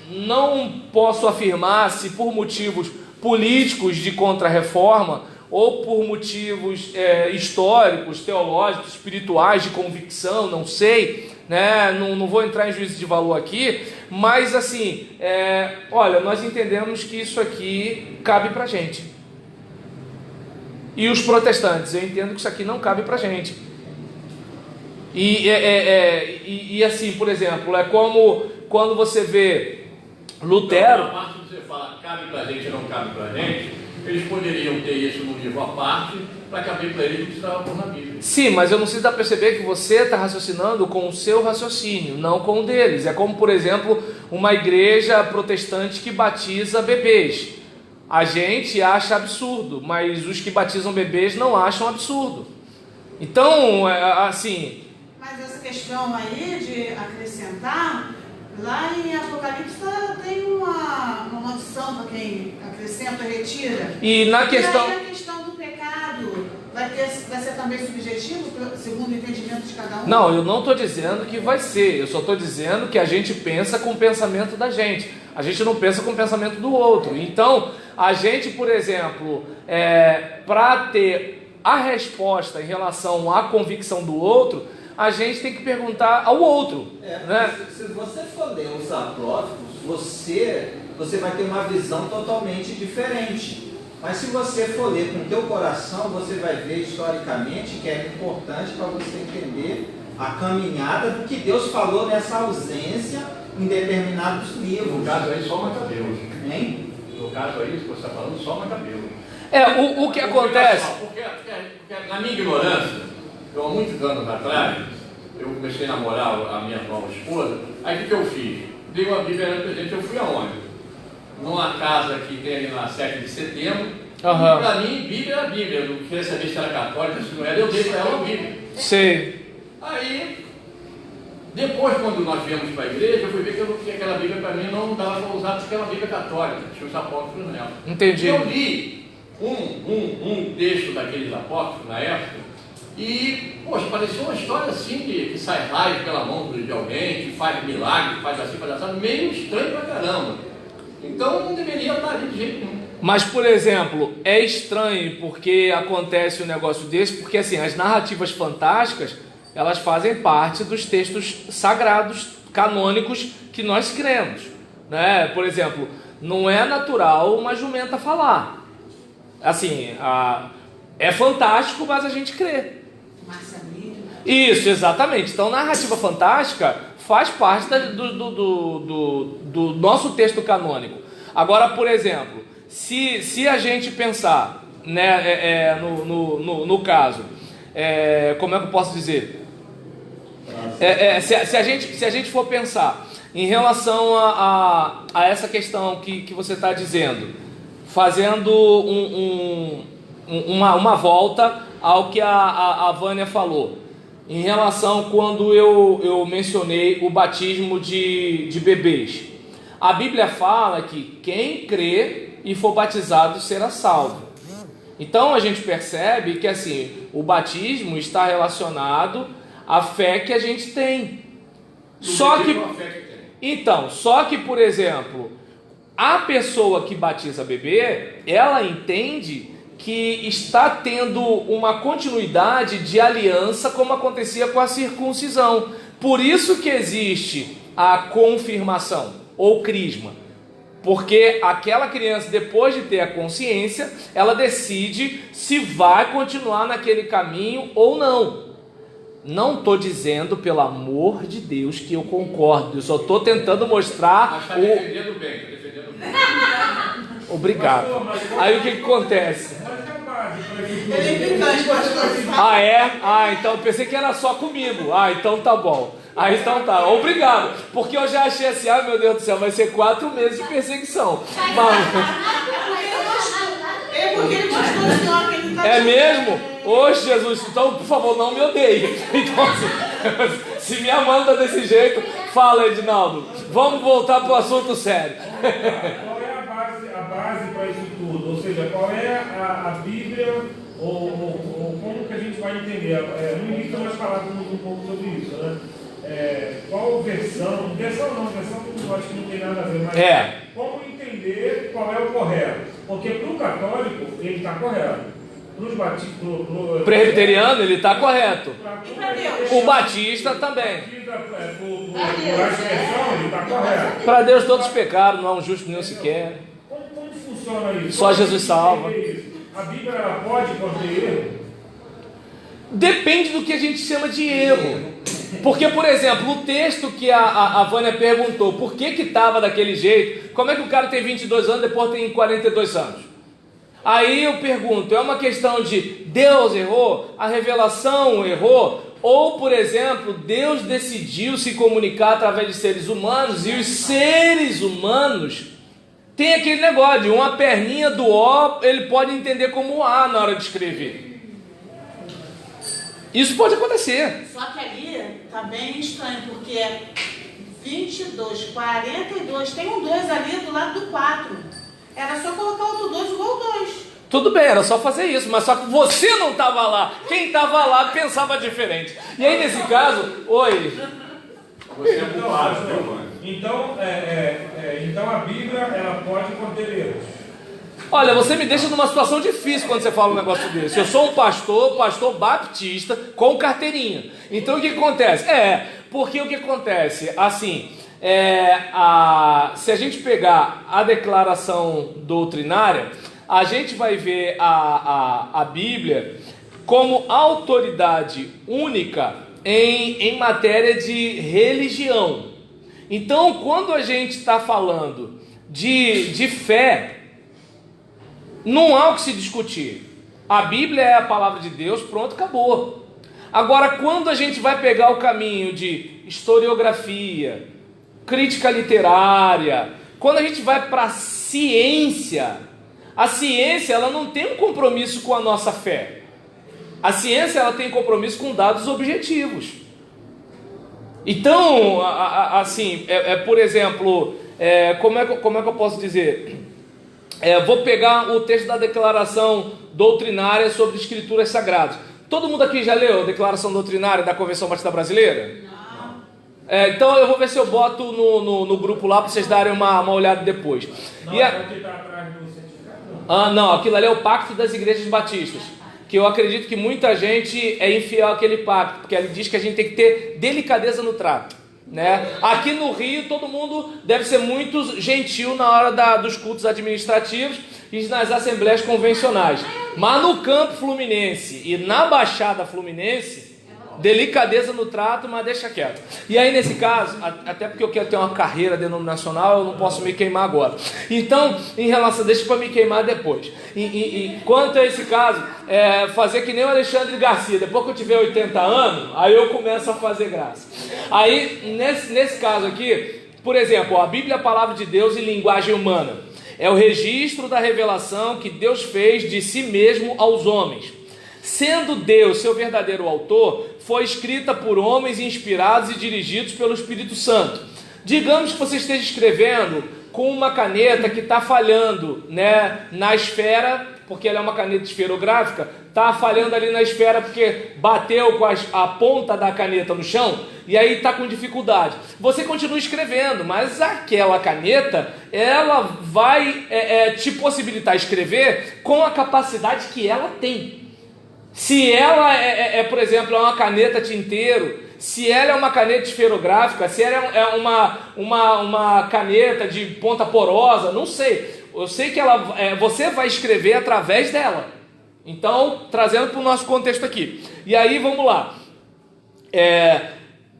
não posso afirmar se por motivos políticos de contra-reforma ou por motivos históricos, teológicos, espirituais, de convicção, não sei, né? Não vou entrar em juízo de valor aqui, mas assim, olha, nós entendemos que isso aqui cabe pra gente. E os protestantes, eu entendo que isso aqui não cabe pra gente. E assim, por exemplo, é como quando você vê Lutero... Então, a parte que você fala cabe pra gente ou não cabe pra gente, eles poderiam ter isso no livro à parte para caber para eles o que estava por na Bíblia. Sim, mas eu não sei se dá para perceber que você está raciocinando com o seu raciocínio, não com o deles. É como, por exemplo, uma igreja protestante que batiza bebês. A gente acha absurdo, mas os que batizam bebês não acham absurdo. Então, assim... Mas essa questão aí de acrescentar, lá em Apocalipse tem uma maldição para quem acrescenta, retira. E na questão... E aí a questão do pecado vai ser também subjetivo, segundo o entendimento de cada um? Não, eu não estou dizendo que vai ser, eu só estou dizendo que a gente pensa com o pensamento da gente. A gente não pensa com o pensamento do outro. Então, a gente, por exemplo, para ter a resposta em relação à convicção do outro, a gente tem que perguntar ao outro. Né? Se você for ler os apócrifos, você vai ter uma visão totalmente diferente. Mas se você for ler com o teu coração, você vai ver historicamente que é importante para você entender a caminhada do que Deus falou nessa ausência em determinados livros. No caso aí, só Macabeus. Hein? No caso aí, que você está falando, só Macabeus. O que acontece... Porque, na minha ignorância, eu, há muitos anos atrás, eu comecei a namorar a minha nova esposa, aí o que eu fiz? Dei uma Bíblia para presente, eu fui aonde? Numa casa que tem ali na 7 de setembro, e para mim, Bíblia era Bíblia, eu não queria saber se era católica, se não era, eu dei para ela a Bíblia. Sei. Aí, depois, quando nós viemos para a igreja, eu fui ver que aquela Bíblia para mim não dava para usar, porque era uma Bíblia católica, tinha os apócrifos nela. Entendi. Eu li um texto daqueles apócrifos na época, e, poxa, parecia uma história assim, que sai raio pela mão de alguém, que faz milagre, que faz assim, faz assim, meio estranho pra caramba. Então não deveria estar ali de jeito nenhum. Mas, por exemplo, é estranho porque acontece um negócio desse, porque assim, as narrativas fantásticas, elas fazem parte dos textos sagrados, canônicos, que nós cremos, né? Por exemplo, não é natural uma jumenta falar. Assim, é fantástico, mas a gente crê. Isso, exatamente. Então, narrativa fantástica faz parte do nosso texto canônico. Agora, por exemplo, se a gente pensar, né, no caso, como é que eu posso dizer? Se a gente for pensar em relação a essa questão que você está dizendo, fazendo uma volta ao que a Vânia falou, em relação quando eu mencionei o batismo de bebês. A Bíblia fala que quem crê e for batizado será salvo. Então a gente percebe que assim, o batismo está relacionado à fé que a gente tem. Só que, por exemplo, a pessoa que batiza bebê, ela entende que está tendo uma continuidade de aliança como acontecia com a circuncisão. Por isso que existe a confirmação ou crisma. Porque aquela criança, depois de ter a consciência, ela decide se vai continuar naquele caminho ou não. Não estou dizendo, pelo amor de Deus, que eu concordo. Eu só estou tentando mostrar Está defendendo bem, está defendendo bem. Obrigado. Aí o que acontece? Ele é picante, pastor. Ah, é? Ah, então eu pensei que era só comigo. Ah, então tá bom. Ah, então tá. Obrigado. Porque eu já achei assim, ah, meu Deus do céu, vai ser 4 meses de perseguição. É porque ele gostou do senhor, que ele tá É mesmo? Ô Jesus, então por favor não me odeie. Então, se me amanda desse jeito, fala, Edinaldo. Vamos voltar para o assunto sério. Qual é a base para isso tudo? Ou seja, qual é a Bíblia, ou como que a gente vai entender? No início nós falávamos um pouco sobre isso, né? Qual versão não, eu acho que não tem nada a ver, mas como entender qual é o correto? Porque para o católico ele está correto. Para os batistas, Presbiteriano, ele está correto. E para Deus? O batista também. Por expressão, ele está correto. Para Deus todos pecaram, não há um justo nenhum sequer. Como funciona isso? Só Jesus salva. A Bíblia ela pode conter erro? Depende do que a gente chama de erro. Porque, por exemplo, o texto que a Vânia perguntou, por que estava daquele jeito? Como é que o cara tem 22 anos, depois tem 42 anos? Aí eu pergunto, é uma questão de Deus errou? A revelação errou? Ou, por exemplo, Deus decidiu se comunicar através de seres humanos e os seres humanos têm aquele negócio de uma perninha do O, ele pode entender como A na hora de escrever. Isso pode acontecer. Só que ali tá bem estranho, porque é 22, 42, tem um 2 ali do lado do 4. Era só colocar outro 2 igual o 2. Tudo bem, era só fazer isso, mas só que você não estava lá. Quem estava lá pensava diferente. E aí, nesse caso, oi. Você é culpado, viu, mano? Então a Bíblia ela pode conter erros. Olha, você me deixa numa situação difícil quando você fala um negócio desse. Eu sou um pastor baptista com carteirinha. Então o que acontece? Porque o que acontece? Assim, se a gente pegar a declaração doutrinária, a gente vai ver a Bíblia como autoridade única em matéria de religião. Então, quando a gente está falando de fé, não há o que se discutir. A Bíblia é a palavra de Deus, pronto, acabou. Agora, quando a gente vai pegar o caminho de historiografia, crítica literária, quando a gente vai para a ciência ela não tem um compromisso com a nossa fé. A ciência ela tem compromisso com dados objetivos. Então, assim, por exemplo, como é que eu posso dizer? Vou pegar o texto da declaração doutrinária sobre escrituras sagradas. Todo mundo aqui já leu a declaração doutrinária da Convenção Batista Brasileira? Não. Então eu vou ver se eu boto no grupo lá para vocês darem uma olhada depois. Não, que está atrás do certificado? Não, aquilo ali é o Pacto das Igrejas Batistas. Que eu acredito que muita gente é infiel àquele pacto, porque ele diz que a gente tem que ter delicadeza no trato, né? Aqui no Rio todo mundo deve ser muito gentil na hora dos cultos administrativos e nas assembleias convencionais, mas no campo fluminense e na Baixada Fluminense, delicadeza no trato, mas deixa quieto. E aí nesse caso, até porque eu quero ter uma carreira denominacional, eu não posso me queimar agora. Então, em relação, deixa para me queimar depois. E quanto a esse caso, fazer que nem o Alexandre Garcia, depois que eu tiver 80 anos, aí eu começo a fazer graça. Aí, nesse caso aqui, por exemplo, a Bíblia é a palavra de Deus em linguagem humana. É o registro da revelação que Deus fez de si mesmo aos homens. Sendo Deus seu verdadeiro autor, foi escrita por homens inspirados e dirigidos pelo Espírito Santo. Digamos que você esteja escrevendo com uma caneta que está falhando, né, na esfera, porque ela é uma caneta esferográfica, está falhando ali na esfera porque bateu com a ponta da caneta no chão e aí está com dificuldade. Você continua escrevendo, mas aquela caneta, ela vai te possibilitar escrever com a capacidade que ela tem. Se ela por exemplo, é uma caneta tinteiro, se ela é uma caneta esferográfica, se ela é uma caneta de ponta porosa, não sei. Eu sei que você vai escrever através dela. Então, trazendo para o nosso contexto aqui. E aí, vamos lá.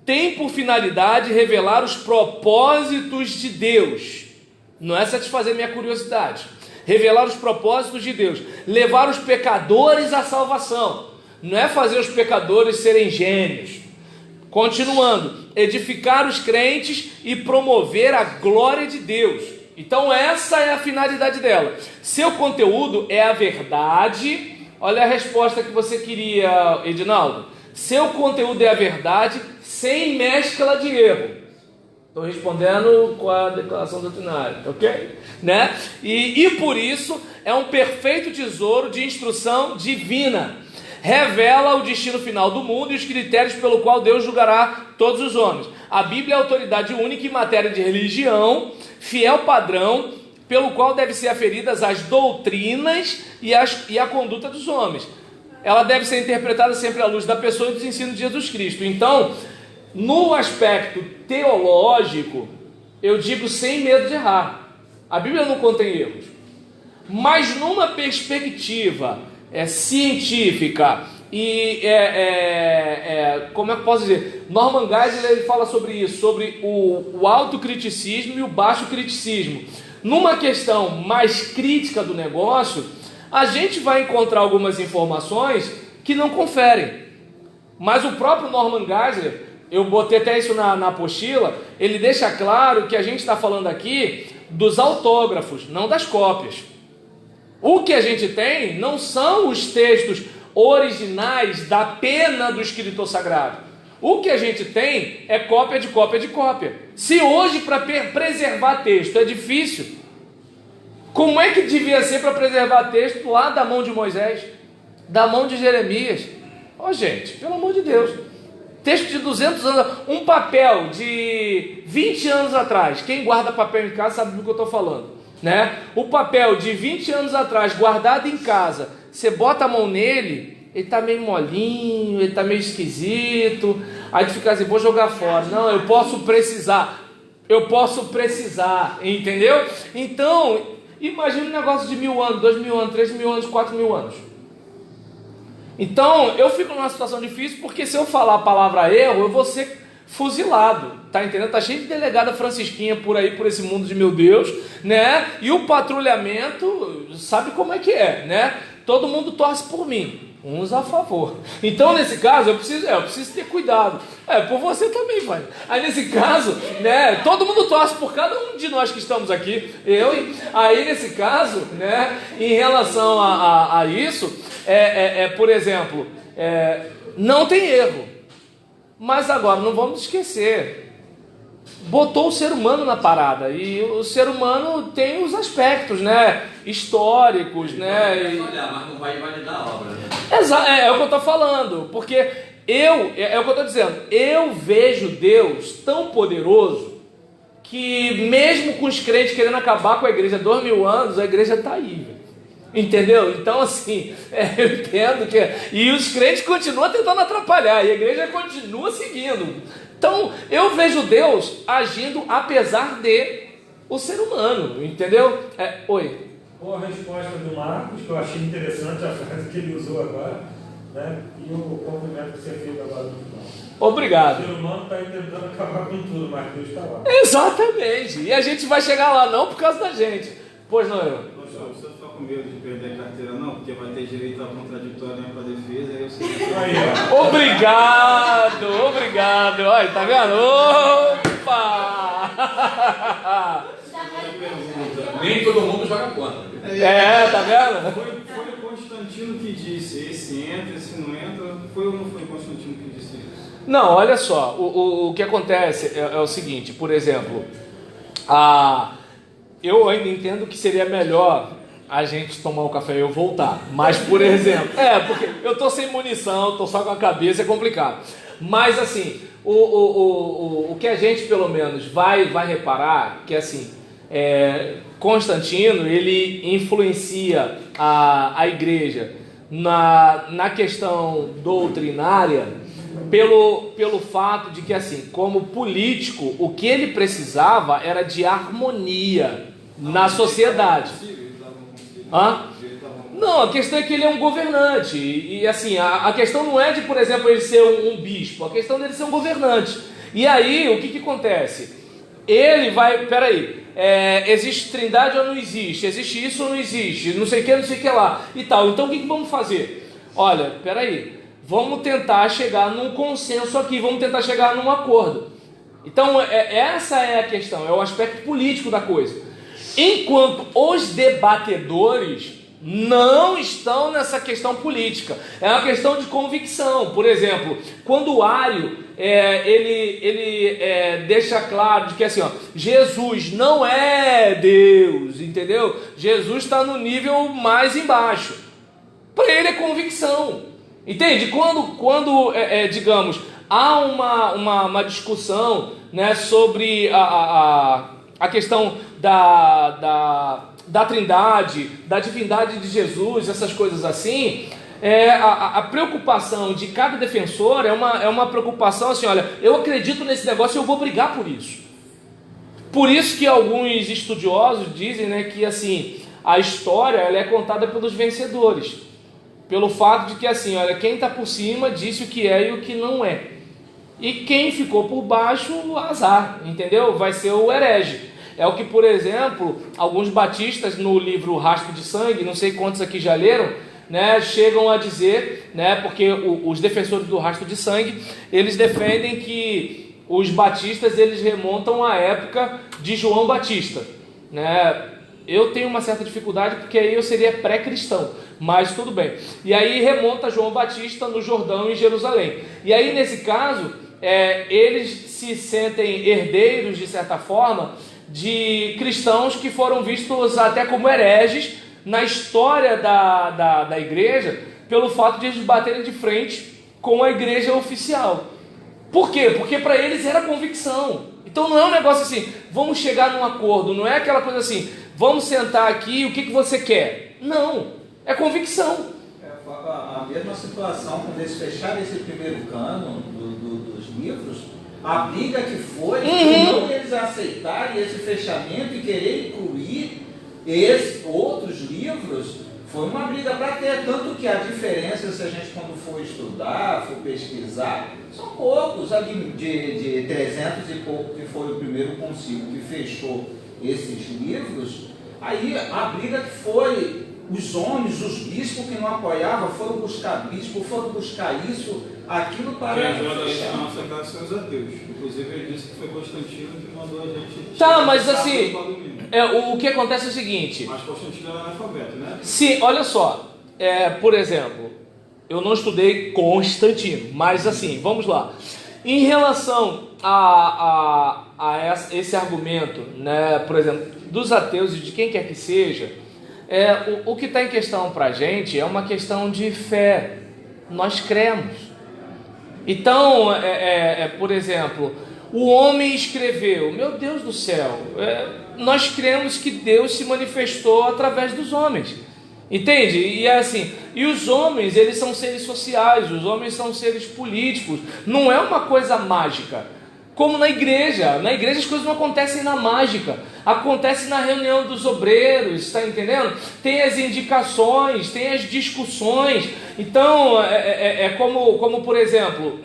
Tem por finalidade revelar os propósitos de Deus. Não é satisfazer minha curiosidade. Revelar os propósitos de Deus, levar os pecadores à salvação, não é fazer os pecadores serem gênios. Continuando, edificar os crentes e promover a glória de Deus. Então essa é a finalidade dela. Seu conteúdo é a verdade. Olha a resposta que você queria, Edinaldo. Seu conteúdo é a verdade sem mescla de erro. Estou respondendo com a declaração doutrinária, ok? Né? E por isso é um perfeito tesouro de instrução divina. Revela o destino final do mundo e os critérios pelo qual Deus julgará todos os homens. A Bíblia é a autoridade única em matéria de religião, fiel padrão pelo qual devem ser aferidas as doutrinas e a conduta dos homens. Ela deve ser interpretada sempre à luz da pessoa e dos ensinos de Jesus Cristo. Então, no aspecto teológico, eu digo sem medo de errar. A Bíblia não contém erros. Mas numa perspectiva científica e como é que eu posso dizer? Norman Geisler ele fala sobre isso, sobre o autocriticismo e o baixo criticismo. Numa questão mais crítica do negócio, a gente vai encontrar algumas informações que não conferem. Mas o próprio Norman Geisler, eu botei até isso na apostila, ele deixa claro que a gente está falando aqui dos autógrafos, não das cópias. O que a gente tem não são os textos originais da pena do escritor sagrado. O que a gente tem é cópia de cópia de cópia. Se hoje para preservar texto é difícil, como é que devia ser para preservar texto lá da mão de Moisés, da mão de Jeremias? Gente, pelo amor de Deus, texto de 200 anos, um papel de 20 anos atrás, quem guarda papel em casa sabe do que eu estou falando, né? O papel de 20 anos atrás, guardado em casa, você bota a mão nele, ele está meio molinho, ele está meio esquisito, aí tu fica assim, vou jogar fora. Não, eu posso precisar, entendeu? Então, imagina um negócio de 1000 anos, 2000 anos, 3000 anos, 4000 anos. Então, eu fico numa situação difícil, porque se eu falar a palavra erro, eu vou ser fuzilado, tá entendendo? Tá cheio de delegada francisquinha por aí, por esse mundo de meu Deus, né? E o patrulhamento, sabe como é que é, né? Todo mundo torce por mim, uns a favor. Então, nesse caso, eu preciso ter cuidado. Por você também, pai. Aí, nesse caso, né? Todo mundo torce por cada um de nós que estamos aqui. Aí, nesse caso, né? Em relação a isso, por exemplo, não tem erro. Mas agora, não vamos esquecer, botou o ser humano na parada, e o ser humano tem os aspectos, né, históricos, né? Olhar, mas não vai invalidar a obra, né? É o que eu estou falando, porque é o que eu estou dizendo, eu vejo Deus tão poderoso, que mesmo com os crentes querendo acabar com a igreja há 2000 anos, a igreja está aí, velho. Entendeu? Então, assim, eu entendo que... E os crentes continuam tentando atrapalhar, e a igreja continua seguindo. Então, eu vejo Deus agindo apesar de o ser humano, entendeu? Oi. Boa resposta do Marcos, que eu achei interessante a frase que ele usou agora, né? E o cumprimento que você fez agora no final. Obrigado. O ser humano está tentando acabar com tudo, mas Deus está lá. Exatamente. E a gente vai chegar lá, não por causa da gente. Pois não, eu. Você está com medo de perder a carteira, não? Porque vai ter direito à contraditória para defesa, aí eu sei que... Obrigado. Olha, tá vendo? Opa! Nem todo mundo joga contra. Tá vendo? Foi o Constantino que disse, esse entra, esse não entra. Foi ou não foi o Constantino que disse isso? Não, olha só, o que acontece é o seguinte, por exemplo, eu ainda entendo que seria melhor a gente tomar um café e eu voltar, mas por exemplo, porque eu tô sem munição, tô só com a cabeça, é complicado, mas assim, o que a gente pelo menos vai reparar, que assim, Constantino, ele influencia a igreja na questão doutrinária, pelo fato de que, assim, como político, o que ele precisava era de harmonia na sociedade. Não, a questão é que ele é um governante, e assim, a questão não é de, por exemplo, ele ser um bispo, a questão dele ser um governante. E aí, o que acontece? Ele vai, existe trindade ou não existe? Existe isso ou não existe? Não sei o que lá, e tal. Então, o que vamos fazer? Olha, vamos tentar chegar num consenso aqui, vamos tentar chegar num acordo. Então, essa é a questão, é o aspecto político da coisa. Enquanto os debatedores não estão nessa questão política, é uma questão de convicção. Por exemplo, quando o Ário ele deixa claro de que assim, Jesus não é Deus, entendeu? Jesus está no nível mais embaixo. Para ele é convicção. Entende? Quando digamos, há uma discussão, né, sobre a questão da trindade, da divindade de Jesus, essas coisas assim, a preocupação de cada defensor é uma preocupação assim, olha, eu acredito nesse negócio e eu vou brigar por isso. Por isso que alguns estudiosos dizem, né, que assim, a história ela é contada pelos vencedores. Pelo fato de que assim, olha, quem está por cima disse o que é e o que não é. E quem ficou por baixo, azar, entendeu? Vai ser o herege. É o que, por exemplo, alguns batistas no livro Rastro de Sangue, não sei quantos aqui já leram, né, chegam a dizer, né, porque os defensores do Rastro de Sangue, eles defendem que os batistas, eles remontam à época de João Batista, né? eu tenho uma certa dificuldade, porque aí eu seria pré-cristão, mas tudo bem. E aí remonta João Batista no Jordão, em Jerusalém. E aí, nesse caso, eles se sentem herdeiros, de certa forma, de cristãos que foram vistos até como hereges na história da igreja, pelo fato de eles baterem de frente com a igreja oficial. Por quê? Porque para eles era convicção. Então não é um negócio assim, vamos chegar num acordo, não é aquela coisa assim, vamos sentar aqui, o que você quer? Não, é convicção. A mesma situação, quando eles fecharam esse primeiro cano dos livros, a briga que foi, não eles aceitarem esse fechamento e querer incluir esses outros livros, foi uma briga para ter, tanto que a diferença, se a gente quando for estudar, for pesquisar, são poucos, ali de 300 e pouco, que foi o primeiro concílio que fechou esses livros. Aí a briga que foi, os homens, os bispos que não apoiavam, foram buscar bispo, foram buscar isso, aquilo para fechar. Não aceitar seus ateus. Inclusive ele disse que foi Constantino que mandou a gente... Tá, mas assim, o que acontece é o seguinte... Mas Constantino era analfabeto, né? Sim, olha só, por exemplo, eu não estudei Constantino, mas assim, vamos lá. Em relação a esse argumento, né, por exemplo, dos ateus e de quem quer que seja, o que está em questão para a gente é uma questão de fé. Nós cremos. Então, por exemplo, o homem escreveu, meu Deus do céu, nós cremos que Deus se manifestou através dos homens. Entende? E é assim, e os homens, eles são seres sociais, os homens são seres políticos, não é uma coisa mágica, como na igreja as coisas não acontecem na mágica, acontece na reunião dos obreiros, está entendendo? Tem as indicações, tem as discussões, então como por exemplo,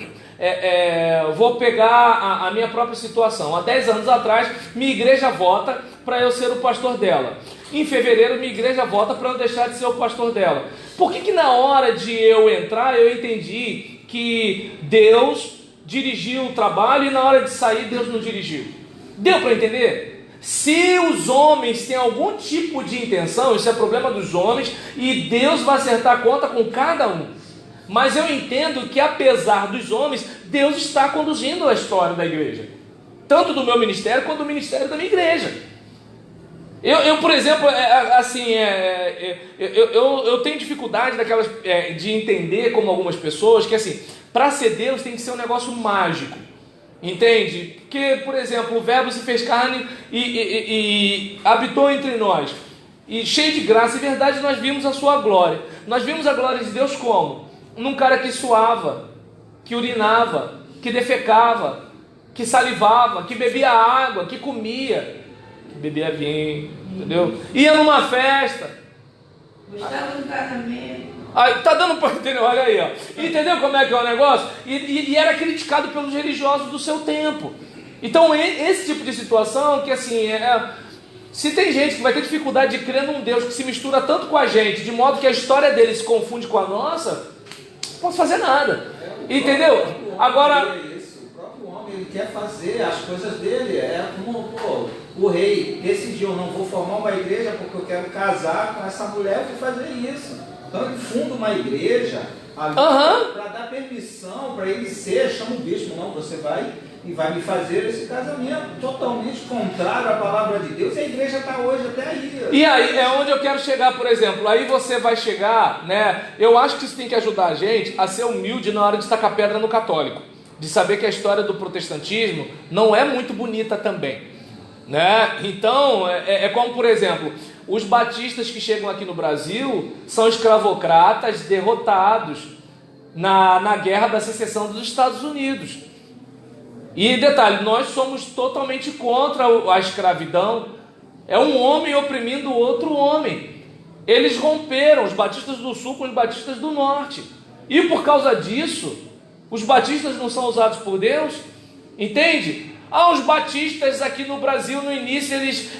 vou pegar a minha própria situação. Há 10 anos atrás, minha igreja vota para eu ser o pastor dela. Em fevereiro, minha igreja vota para eu deixar de ser o pastor dela. Por que na hora de eu entrar, eu entendi que Deus dirigiu o trabalho e na hora de sair, Deus não dirigiu? Deu para entender? Se os homens têm algum tipo de intenção, isso é problema dos homens e Deus vai acertar a conta com cada um. Mas eu entendo que apesar dos homens, Deus está conduzindo a história da igreja, tanto do meu ministério quanto do ministério da minha igreja. Eu por exemplo, eu tenho dificuldade de entender como algumas pessoas, que assim, para ser Deus tem que ser um negócio mágico, entende? Porque, por exemplo, o verbo se fez carne e habitou entre nós, e cheio de graça e verdade nós vimos a sua glória. Nós vimos a glória de Deus como? Num cara que suava, que urinava, que defecava, que salivava, que bebia água, que comia, que bebia vinho, entendeu? Ia numa festa, gostava do casamento. Aí, tá dando para entender? Olha aí, ó. Entendeu como é que é o negócio? E era criticado pelos religiosos do seu tempo. Então esse tipo de situação que assim, se tem gente que vai ter dificuldade de crer num Deus que se mistura tanto com a gente, de modo que a história dele se confunde com a nossa, não posso fazer nada. Entendeu? Agora, o próprio homem, ele quer fazer as coisas dele. É como o rei decidiu, não vou formar uma igreja porque eu quero casar com essa mulher e fazer isso. Então ele funda uma igreja para dar permissão para ele chama o bispo, não, você vai e vai me fazer esse casamento totalmente contrário à palavra de Deus, e a igreja está hoje até aí. E aí é onde eu quero chegar, por exemplo, aí você vai chegar, né? Eu acho que isso tem que ajudar a gente a ser humilde na hora de tacar pedra no católico, de saber que a história do protestantismo não é muito bonita também, né? Então, como, por exemplo, os batistas que chegam aqui no Brasil são escravocratas derrotados na guerra da secessão dos Estados Unidos. E detalhe, nós somos totalmente contra a escravidão. É um homem oprimindo outro homem. Eles romperam, os batistas do sul com os batistas do norte. E por causa disso, os batistas não são usados por Deus? Entende? Os batistas aqui no Brasil, no início, eles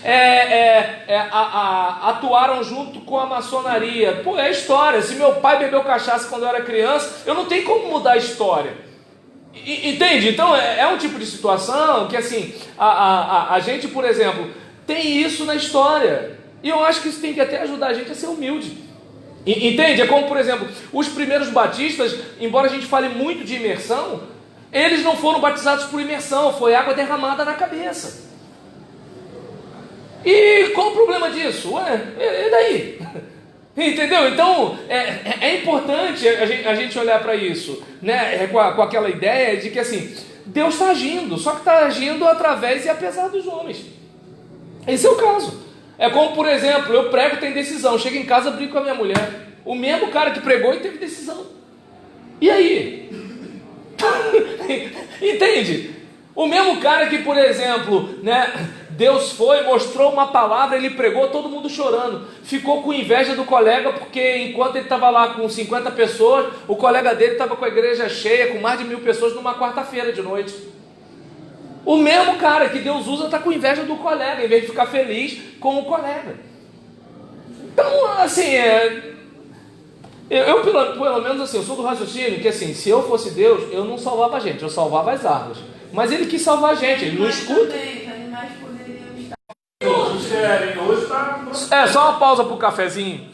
atuaram junto com a maçonaria. Pô, é história. Se meu pai bebeu cachaça quando eu era criança, eu não tenho como mudar a história. Entende? Então, é um tipo de situação que, assim, a gente, por exemplo, tem isso na história. E eu acho que isso tem que até ajudar a gente a ser humilde. Entende? É como, por exemplo, os primeiros batistas, embora a gente fale muito de imersão, eles não foram batizados por imersão, foi água derramada na cabeça. E qual o problema disso? Ué, e daí? Entendeu? Então, é importante a gente olhar para isso, né? Com aquela ideia de que assim, Deus está agindo, só que está agindo através e apesar dos homens. Esse é o caso. É como, por exemplo, eu prego, tem decisão, chego em casa, brigo com a minha mulher. O mesmo cara que pregou e teve decisão. E aí? Entende? O mesmo cara que, por exemplo, né, Deus foi, mostrou uma palavra, ele pregou, todo mundo chorando. Ficou com inveja do colega, porque enquanto ele estava lá com 50 pessoas, o colega dele estava com a igreja cheia, com mais de 1000 pessoas, numa quarta-feira de noite. O mesmo cara que Deus usa está com inveja do colega, em vez de ficar feliz com o colega. Então, assim, eu pelo menos assim, eu sou do raciocínio que assim, se eu fosse Deus, eu não salvava a gente, eu salvava as árvores. Mas ele quis salvar a gente, ele não escuta. Também, os animais poderiam estar. Hoje está. Só uma pausa para o cafezinho.